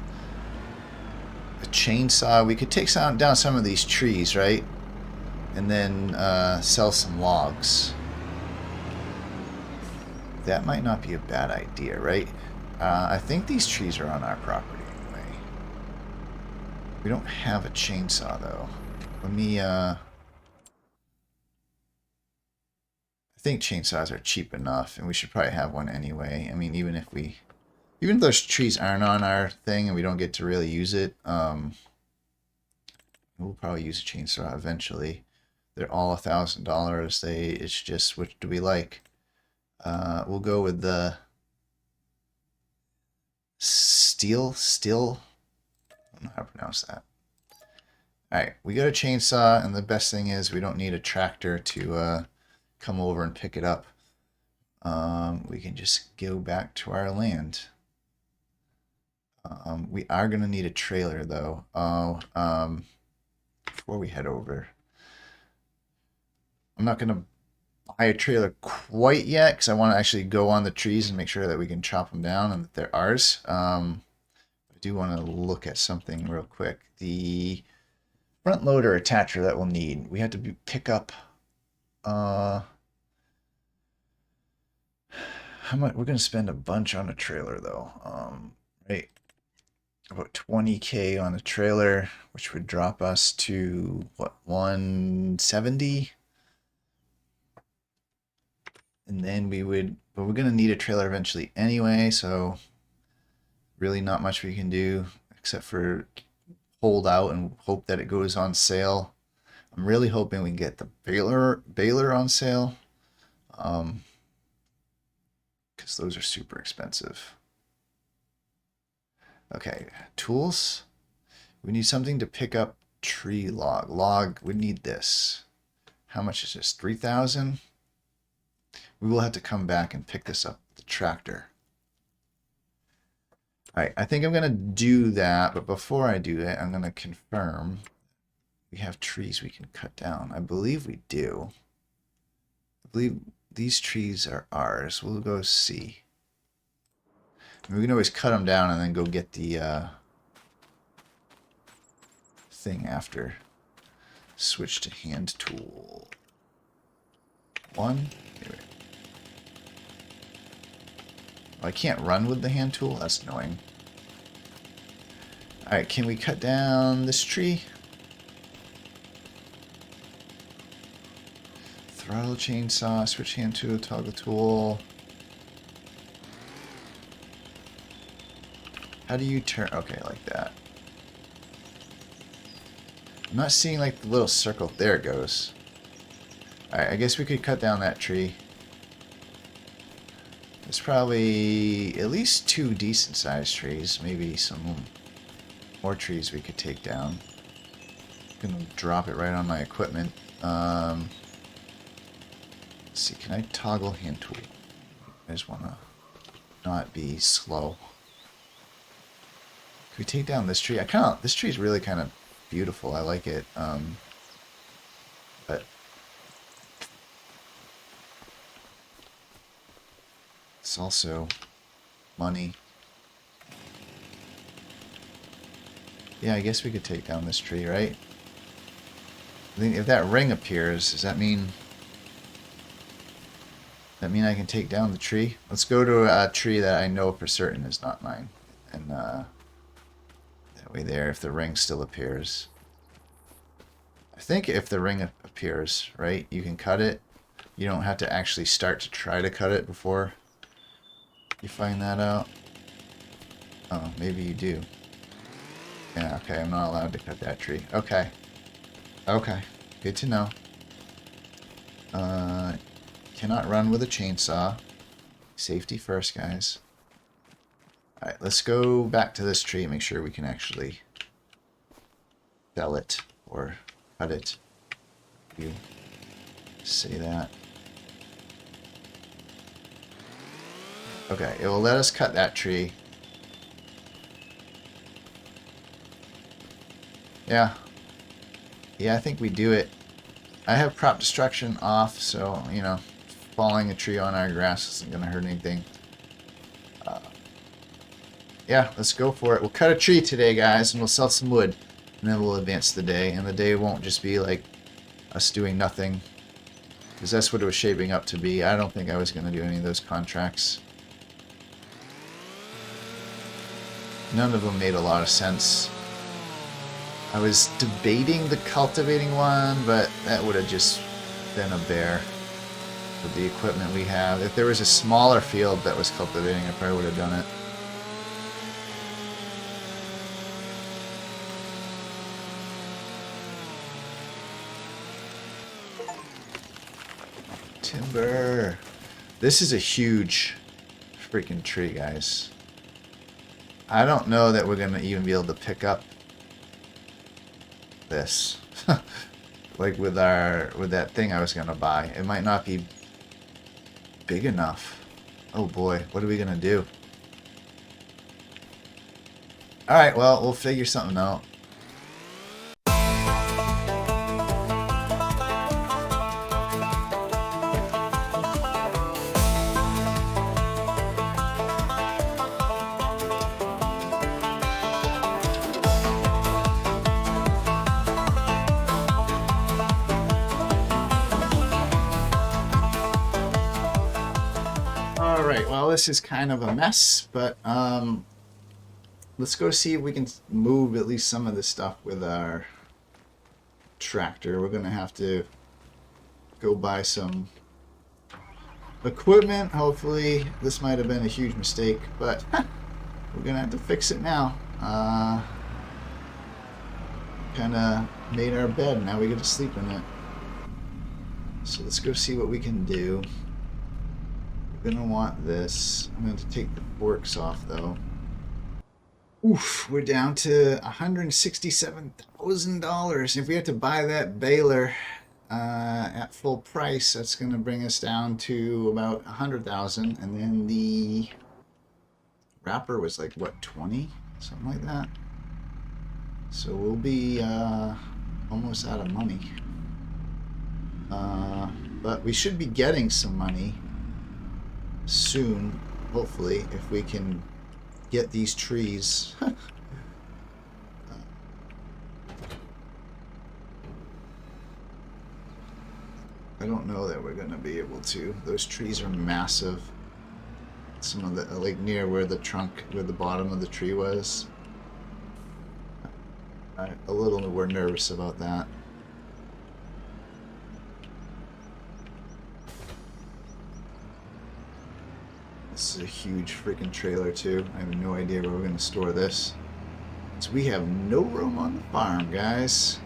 chainsaw. We could take down some of these trees, right? And then sell some logs. That might not be a bad idea, right? I think these trees are on our property anyway. We don't have a chainsaw though. Let me I think chainsaws are cheap enough, and we should probably have one anyway. I mean, even if those trees aren't on our thing and we don't get to really use it, we'll probably use a chainsaw eventually. They're all $1,000. It's just, which do we like? We'll go with the steel. I don't know how to pronounce that. All right, we got a chainsaw, and the best thing is we don't need a tractor to come over and pick it up. We can just go back to our land. We are going to need a trailer, though. Before we head over, I'm not going to buy a trailer quite yet because I want to actually go on the trees and make sure that we can chop them down and that they're ours. I do want to look at something real quick. The front loader attacher that we'll need, we have to pick up. How much? We're going to spend a bunch on a trailer, though. Right. About 20K on a trailer, which would drop us to what, 170? And then but we're going to need a trailer eventually anyway, so really not much we can do except for hold out and hope that it goes on sale. I'm really hoping we can get the baler on sale, because those are super expensive. Okay, tools. We need something to pick up tree log. We need this. How much is this? 3,000? We will have to come back and pick this up with the tractor. All right, I think I'm going to do that, but before I do that, I'm going to confirm we have trees we can cut down. I believe we do. I believe these trees are ours. We'll go see. We can always cut them down and then go get the thing after. Switch to hand tool. 1. Anyway. Oh, I can't run with the hand tool? That's annoying. Alright, can we cut down this tree? Throttle chainsaw, switch hand to a toggle tool. How do you turn? Okay, like that. I'm not seeing like the little circle. There it goes. Alright, I guess we could cut down that tree. There's probably at least 2 decent sized trees. Maybe some more trees we could take down. I'm gonna drop it right on my equipment. Let's see, can I toggle hand tool? I just wanna not be slow. Can we take down this tree? This tree is really kind of beautiful. I like it. But it's also money. Yeah, I guess we could take down this tree, right? I think if that ring appears, does that mean I can take down the tree? Let's go to a tree that I know for certain is not mine. And that way there, if the ring still appears. I think if the ring appears, right, you can cut it. You don't have to actually start to try to cut it before you find that out. Oh, maybe you do. Yeah, okay, I'm not allowed to cut that tree. Okay. Okay, good to know. Cannot run with a chainsaw. Safety first, guys. Alright, let's go back to this tree and make sure we can actually fell it or cut it. You say that. Okay, it will let us cut that tree. Yeah. Yeah, I think we do it. I have prop destruction off, so, you know, falling a tree on our grass isn't going to hurt anything. Yeah, let's go for it. We'll cut a tree today, guys, and we'll sell some wood. And then we'll advance the day. And the day won't just be like us doing nothing. Because that's what it was shaping up to be. I don't think I was going to do any of those contracts. None of them made a lot of sense. I was debating the cultivating one, but that would have just been a bear with the equipment we have. If there was a smaller field that was cultivating, I probably would have done it. Timber. This is a huge freaking tree, guys. I don't know that we're gonna even be able to pick up this. Like with that thing I was gonna buy. It might not be big enough. Oh boy, what are we gonna do? Alright, well, we'll figure something out. Alright, well, this is kind of a mess, but let's go see if we can move at least some of this stuff with our tractor. We're going to have to go buy some equipment. Hopefully, this might have been a huge mistake, but we're going to have to fix it now. Kind of made our bed, now we get to sleep in it. So let's go see what we can do. We're going to want this. I'm going to take the forks off, though. Oof, we're down to $167,000. If we have to buy that baler at full price, that's going to bring us down to about $100,000. And then the wrapper was like, what, 20? Something like that. So we'll be almost out of money. But we should be getting some money soon, hopefully, if we can get these trees. I don't know that we're going to be able to. Those trees are massive. Some of the, like near where the trunk, where the bottom of the tree was. I'm a little more nervous about that. This is a huge freaking trailer too. I have no idea where we're going to store this. So we have no room on the farm, guys.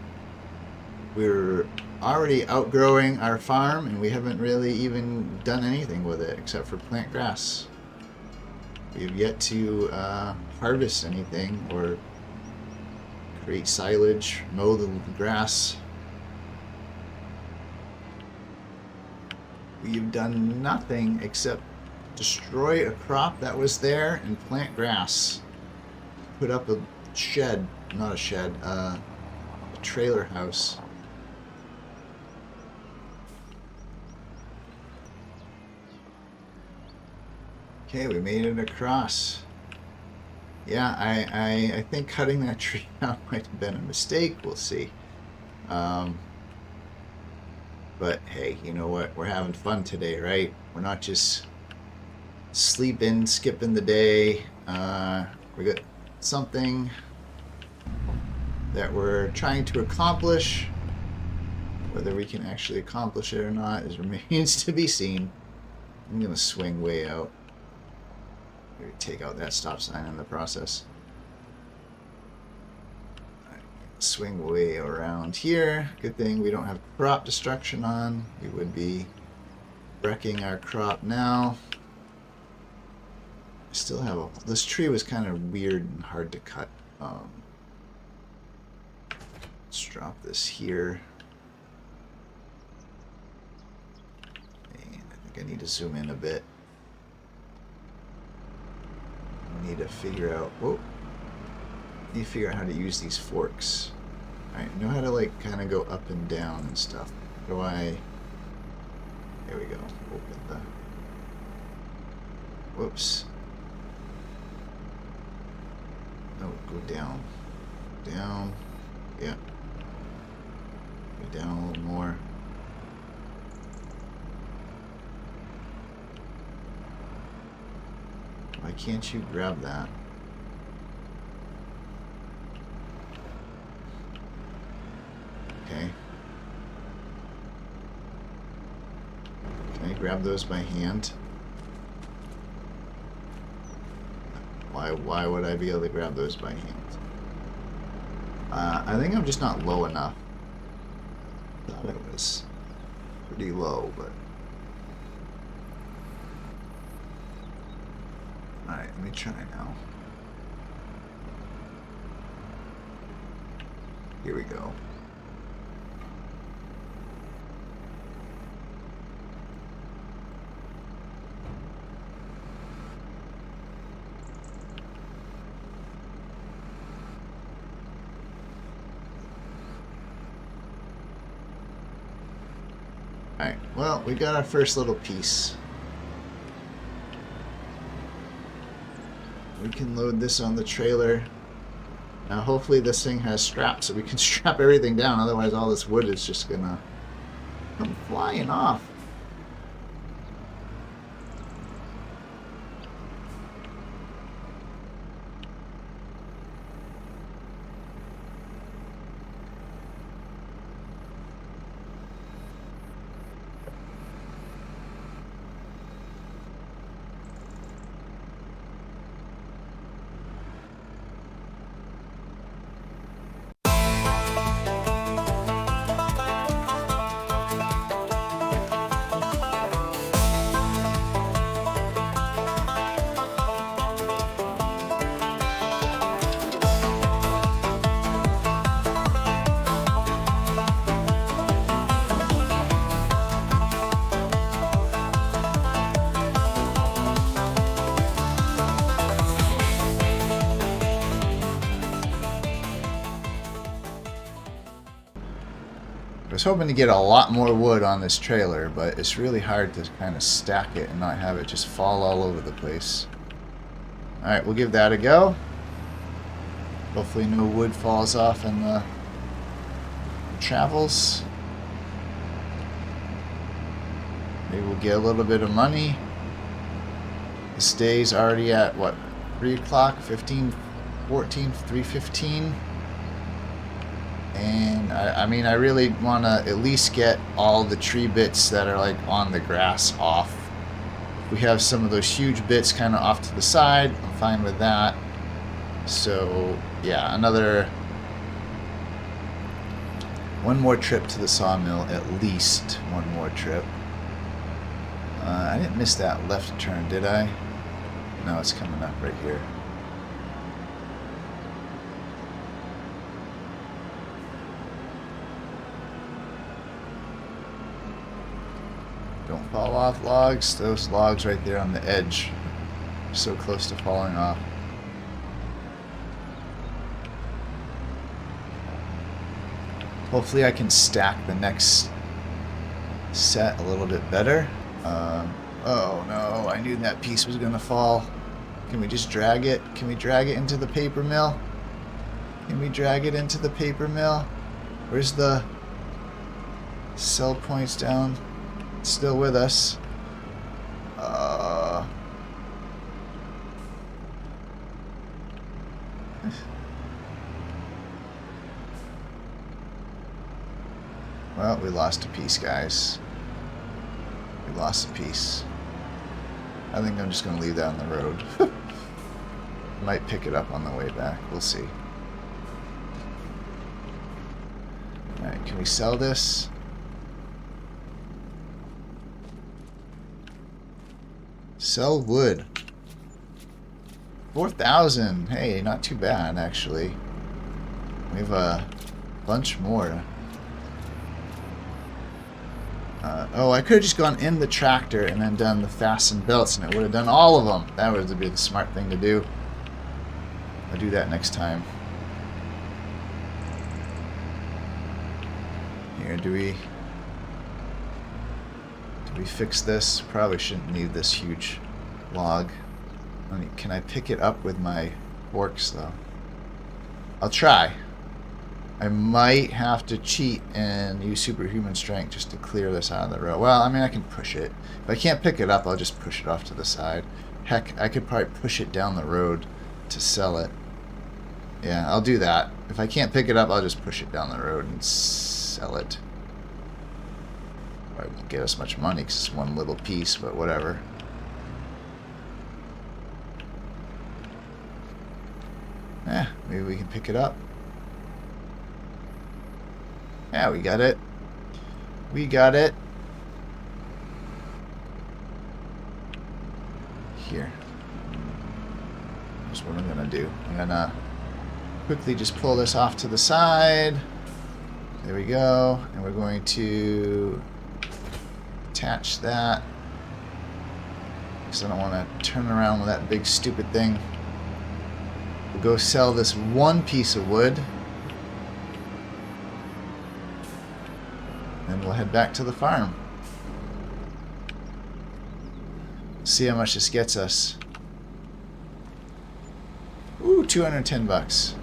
We're already outgrowing our farm, and we haven't really even done anything with it except for plant grass. We've yet to harvest anything or create silage, mow the grass. We've done nothing except destroy a crop that was there and plant grass. Put up a shed, not a shed, a trailer house. Okay, we made it across. Yeah, I think cutting that tree down might have been a mistake. We'll see. But hey, you know what? We're having fun today, right? We're not just sleeping, skipping the day. We got something that we're trying to accomplish. Whether we can actually accomplish it or not remains to be seen. I'm gonna swing way out. Maybe take out that stop sign in the process. Swing way around here. Good thing we don't have crop destruction on. We would be wrecking our crop now. I still have this tree was kind of weird and hard to cut. Let's drop this here. And I think I need to zoom in a bit. I need to figure out. Whoa. Need to figure out how to use these forks. Alright, know how to like kind of go up and down and stuff. How do I... There we go. Open the... Whoops. Oh, go down. Down. Yeah. Go down a little more. Why can't you grab that? Okay. Can I grab those by hand? Why would I be able to grab those by hand? I think I'm just not low enough. Thought it was pretty low, but... Alright, let me try now. Here we go. Alright, well, we got our first little piece. We can load this on the trailer. Now hopefully this thing has straps so we can strap everything down, otherwise all this wood is just gonna come flying off. I was hoping to get a lot more wood on this trailer, but it's really hard to kind of stack it and not have it just fall all over the place. Alright, we'll give that a go. Hopefully no wood falls off in the travels. Maybe we'll get a little bit of money. This day's already at, what, 3 o'clock? 15, 14, 3:15? And I mean, I really want to at least get all the tree bits that are like on the grass off We have some of those huge bits kind of off to the side. I'm fine with that. So, yeah, one more trip to the sawmill, at least one more trip. I didn't miss that left turn, did I? No, it's coming up right here. Don't fall off logs. Those logs right there on the edge are so close to falling off. Hopefully I can stack the next set a little bit better. Oh no, I knew that piece was going to fall. Can we just drag it? Can we drag it into the paper mill? Can we drag it into the paper mill? Where's the sell points down? It's still with us. Well, we lost a piece, guys. We lost a piece. I think I'm just going to leave that on the road. Might pick it up on the way back. We'll see. Alright, can we sell this? Sell wood. 4,000. Hey, not too bad, actually. We have a bunch more. Oh, I could have just gone in the tractor and then done the fasten belts, and it would have done all of them. That would be the smart thing to do. I'll do that next time. Here, do we fix this? Probably shouldn't need this huge log. Can I pick it up with my forks, though? I'll try. I might have to cheat and use superhuman strength just to clear this out of the road. Well, I mean, I can push it. If I can't pick it up, I'll just push it off to the side. Heck, I could probably push it down the road to sell it. Yeah, I'll do that. If I can't pick it up, I'll just push it down the road and sell it. Probably won't get us much money because it's one little piece, but whatever. Yeah, maybe we can pick it up. Yeah, we got it. We got it. Here. Here's what I'm gonna do. I'm gonna quickly just pull this off to the side. There we go. And we're going to attach that. Because I don't want to turn around with that big stupid thing. We'll go sell this one piece of wood. And we'll head back to the farm. See how much this gets us. Ooh, 210 bucks.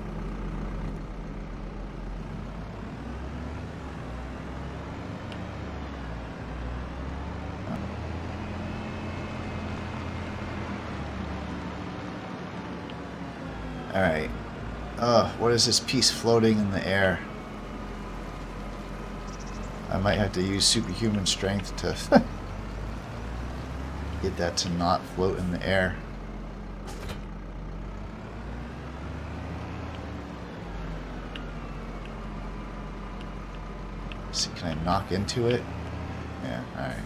Alright. What is this piece floating in the air? I might have to use superhuman strength to get that to not float in the air. See, can I knock into it? Yeah, alright.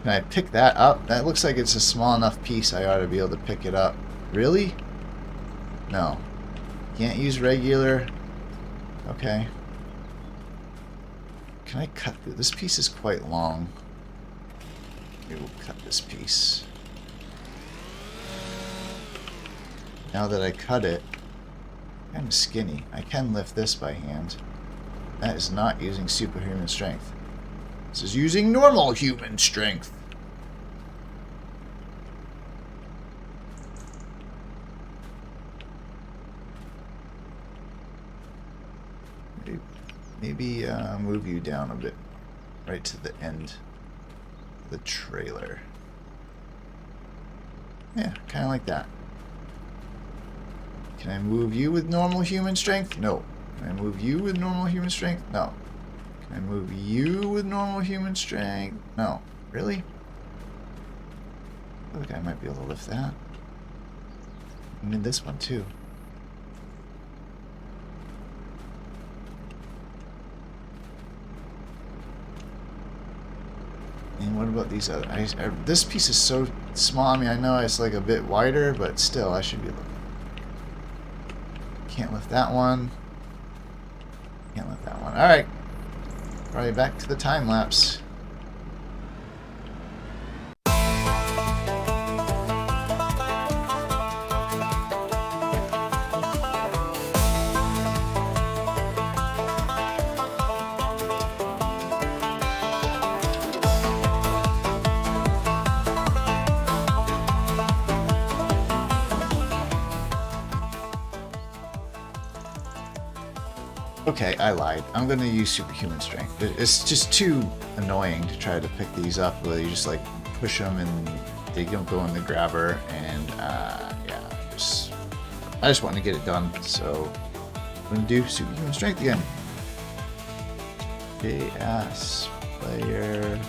Can I pick that up? That looks like it's a small enough piece I ought to be able to pick it up. Really? No. Can't use regular. Okay. Can I cut this? This piece is quite long. Maybe we'll cut this piece. Now that I cut it, I'm skinny. I can lift this by hand. That is not using superhuman strength. This is using normal human strength. Maybe move you down a bit, right to the end of the trailer. Yeah, kind of like that. Can I move you with normal human strength? No. Can I move you with normal human strength? No. Can I move you with normal human strength? No. Really? I think I might be able to lift that. I mean, this one too. And what about these other? This piece is so small. I mean, I know it's like a bit wider, but still, I should be able to. Can't lift that one. Can't lift that one. All right. Probably back to the time lapse. Okay, I lied. I'm gonna use superhuman strength. It's just too annoying to try to pick these up. Where you just like push them and they don't go in the grabber. And yeah, I just want to get it done. So I'm gonna do superhuman strength again. JS player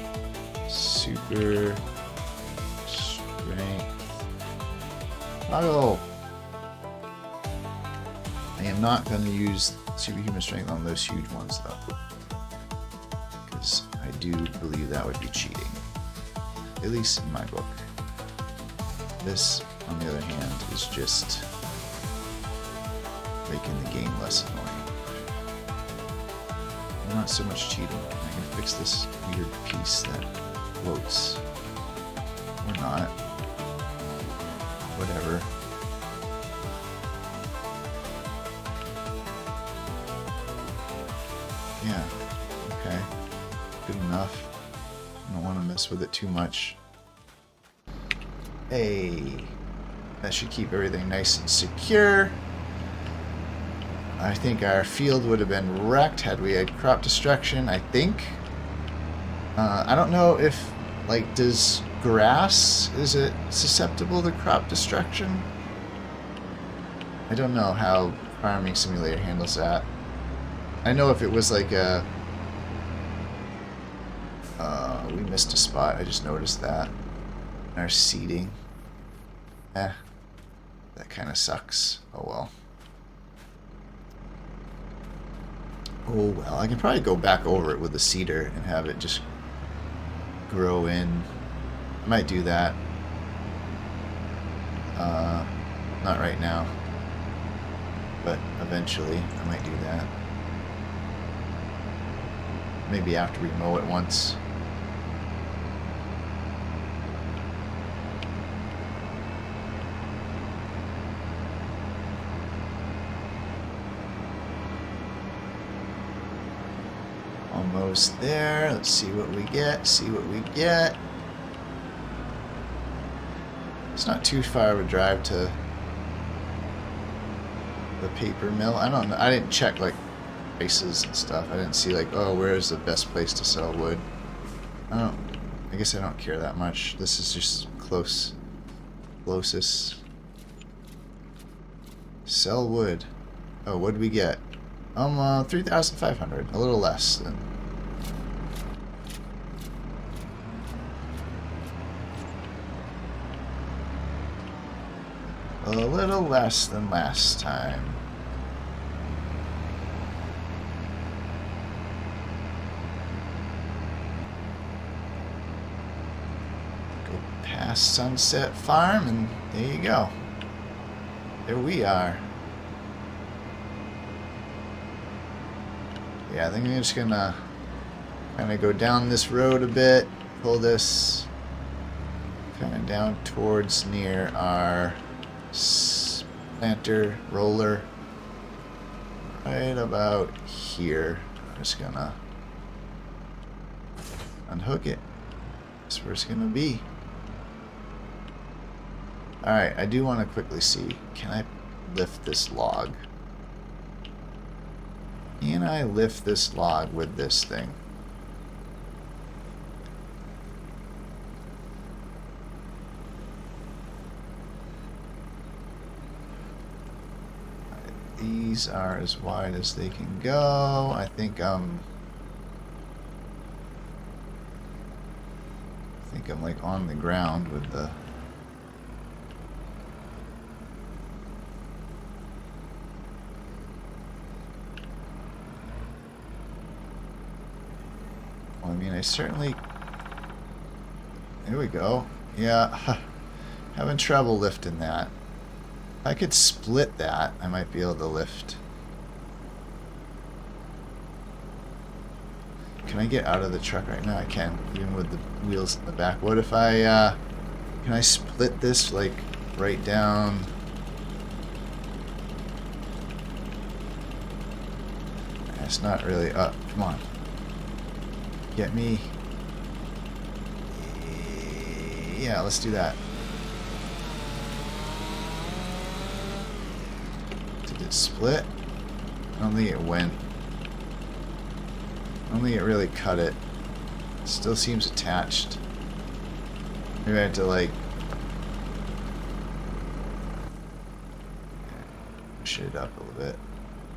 super strength. Toggle. I am not going to use superhuman strength on those huge ones, though, because I do believe that would be cheating, at least in my book. This, on the other hand, is just making the game less annoying. Not so much cheating. I can fix this weird piece that floats. Or not. Whatever. Yeah, okay. Good enough. I don't want to mess with it too much. Hey, that should keep everything nice and secure. I think our field would have been wrecked had we had crop destruction, I think. I don't know if, like, does grass, is it susceptible to crop destruction? I don't know how Farming Simulator handles that. I know if it was like a... we missed a spot, I just noticed that. Our seeding. That kind of sucks. Oh well. Oh well, I can probably go back over it with the seeder and have it just grow in. I might do that. Not right now. But eventually, I might do that. Maybe after we mow it once. Almost there. Let's see what we get. See what we get. It's not too far of a drive to the paper mill. I don't know. I didn't check like prices and stuff. I didn't see like, oh, where's the best place to sell wood. I guess I don't care that much. This is just closest. Sell wood. Oh, what did we get? 3,500. A little less than. A little less than last time. Go past Sunset Farm and there you go. There we are. Yeah, I think I'm just gonna kind of go down this road a bit, pull this kind of down towards near our planter roller, right about here. I'm just gonna unhook it. That's where it's gonna be. Alright, I do want to quickly see, can I lift this log? Can I lift this log with this thing? These are as wide as they can go. I think I'm like on the ground with the mean, I certainly... There we go. Yeah, having trouble lifting that. If I could split that, I might be able to lift. Can I get out of the truck right now? I can, even with the wheels in the back. What if I, can I split this, like, right down? It's not really up. Come on. Get me. Yeah, let's do that. Did it split? I don't think it went. I don't think it really cut it. Still seems attached. Maybe I have to, like, push it up a little bit.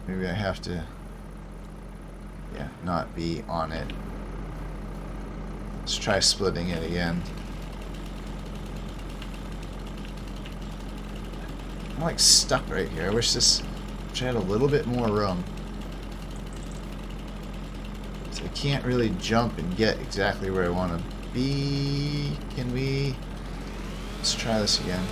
Maybe I have to, yeah, not be on it. Let's try splitting it again. I'm like stuck right here. I wish I had a little bit more room. So I can't really jump and get exactly where I want to be. Can we? Let's try this again.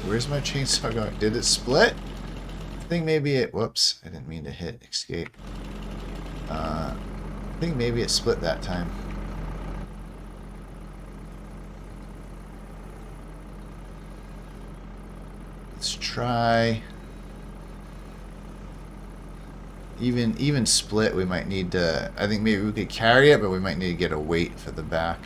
Where's my chainsaw going? Did it split? I think maybe it... Whoops. I didn't mean to hit escape. I think maybe it split that time. Let's try... Even split, we might need to... I think maybe we could carry it, but we might need to get a weight for the back.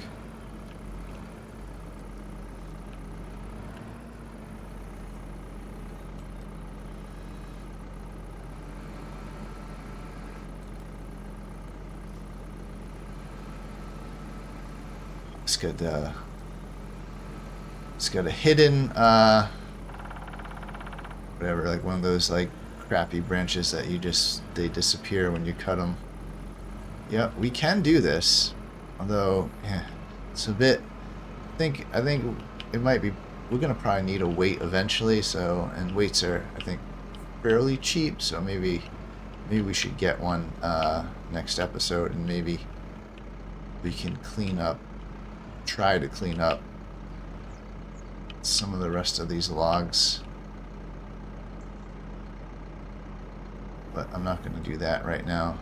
It's got a hidden whatever, like one of those like crappy branches that they disappear when you cut them. Yep, we can do this, although yeah, it's a bit. I think it might be. We're gonna probably need a weight eventually, so, and weights are, I think, fairly cheap, so maybe we should get one next episode, and maybe we can try to clean up some of the rest of these logs. But I'm not going to do that right now.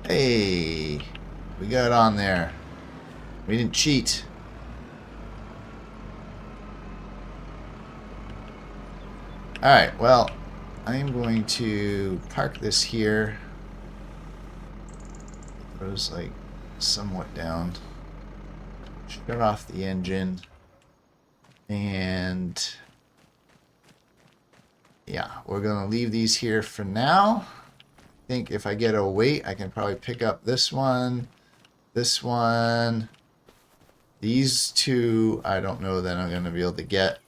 Hey, we got on there. We didn't cheat. Alright, well, I am going to park this here. It was like somewhat down. Shut off the engine. And yeah, we're going to leave these here for now. I think if I get a weight, I can probably pick up this one. These two, I don't know that I'm going to be able to get.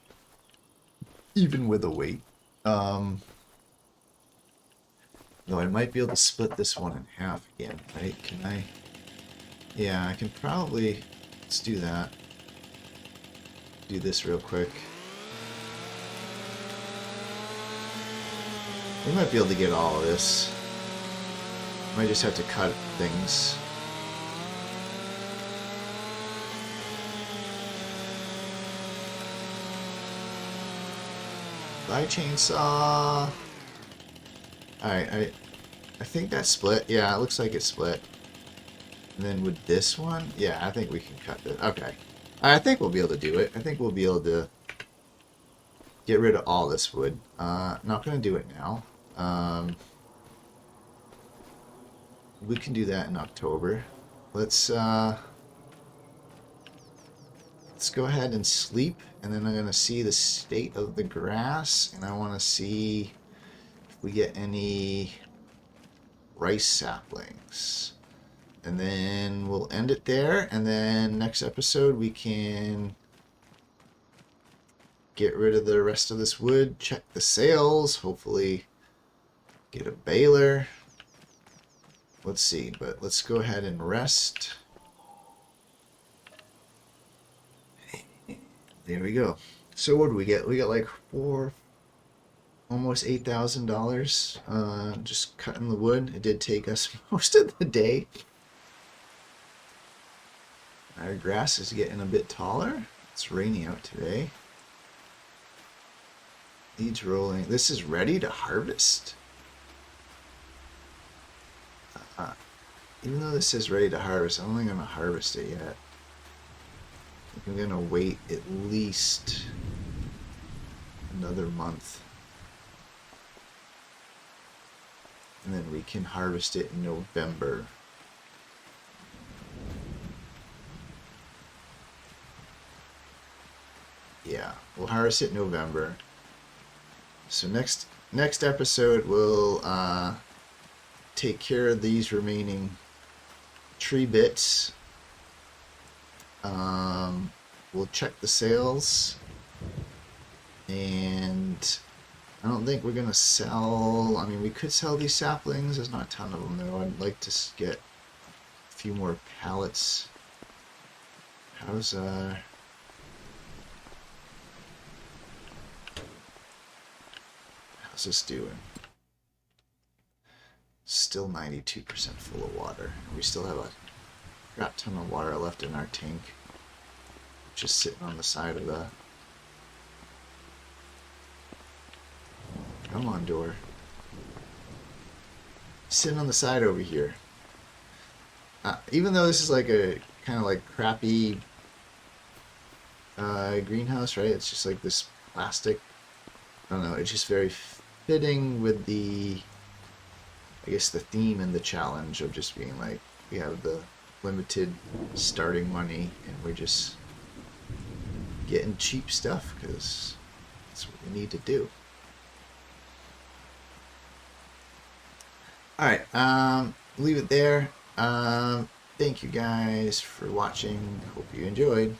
Even with a weight. Though I might be able to split this one in half again, right? Can I? Yeah, I can probably... Let's do that. Do this real quick. We might be able to get all of this. Might just have to cut things. Bye, chainsaw. Alright, I think that split. Yeah, it looks like it split. And then with this one, yeah, I think we can cut it. Okay. I think we'll be able to do it. I think we'll be able to get rid of all this wood. Not going to do it now. We can do that in October. Let's go ahead and sleep, and then I'm going to see the state of the grass, and I want to see if we get any rice saplings. And then we'll end it there, and then next episode we can get rid of the rest of this wood, check the sails, hopefully get a baler. Let's see, but let's go ahead and rest. There we go. So what do we get? We got like almost $8,000 just cutting the wood. It did take us most of the day. Our grass is getting a bit taller. It's rainy out today. Needs rolling. This is ready to harvest. Even though this is ready to harvest, I'm only going to harvest it yet. I think I'm going to wait at least another month. And then we can harvest it in November. Yeah, we'll harvest it in November. So next episode we'll take care of these remaining tree bits. We'll check the sails, and I don't think we're gonna sell. I mean, we could sell these saplings. There's not a ton of them though. I'd like to get a few more pallets. How's this doing? Still 92% full of water. We still have a crap ton of water left in our tank, just sitting on the side of the... Come on, door. Sitting on the side over here. Even though this is like a kind of like crappy greenhouse, right? It's just like this plastic. I don't know. It's just very fitting with the, I guess, the theme and the challenge of just being like, we have the limited starting money and we're just getting cheap stuff because that's what we need to do. Alright, leave it there. Thank you guys for watching. Hope you enjoyed.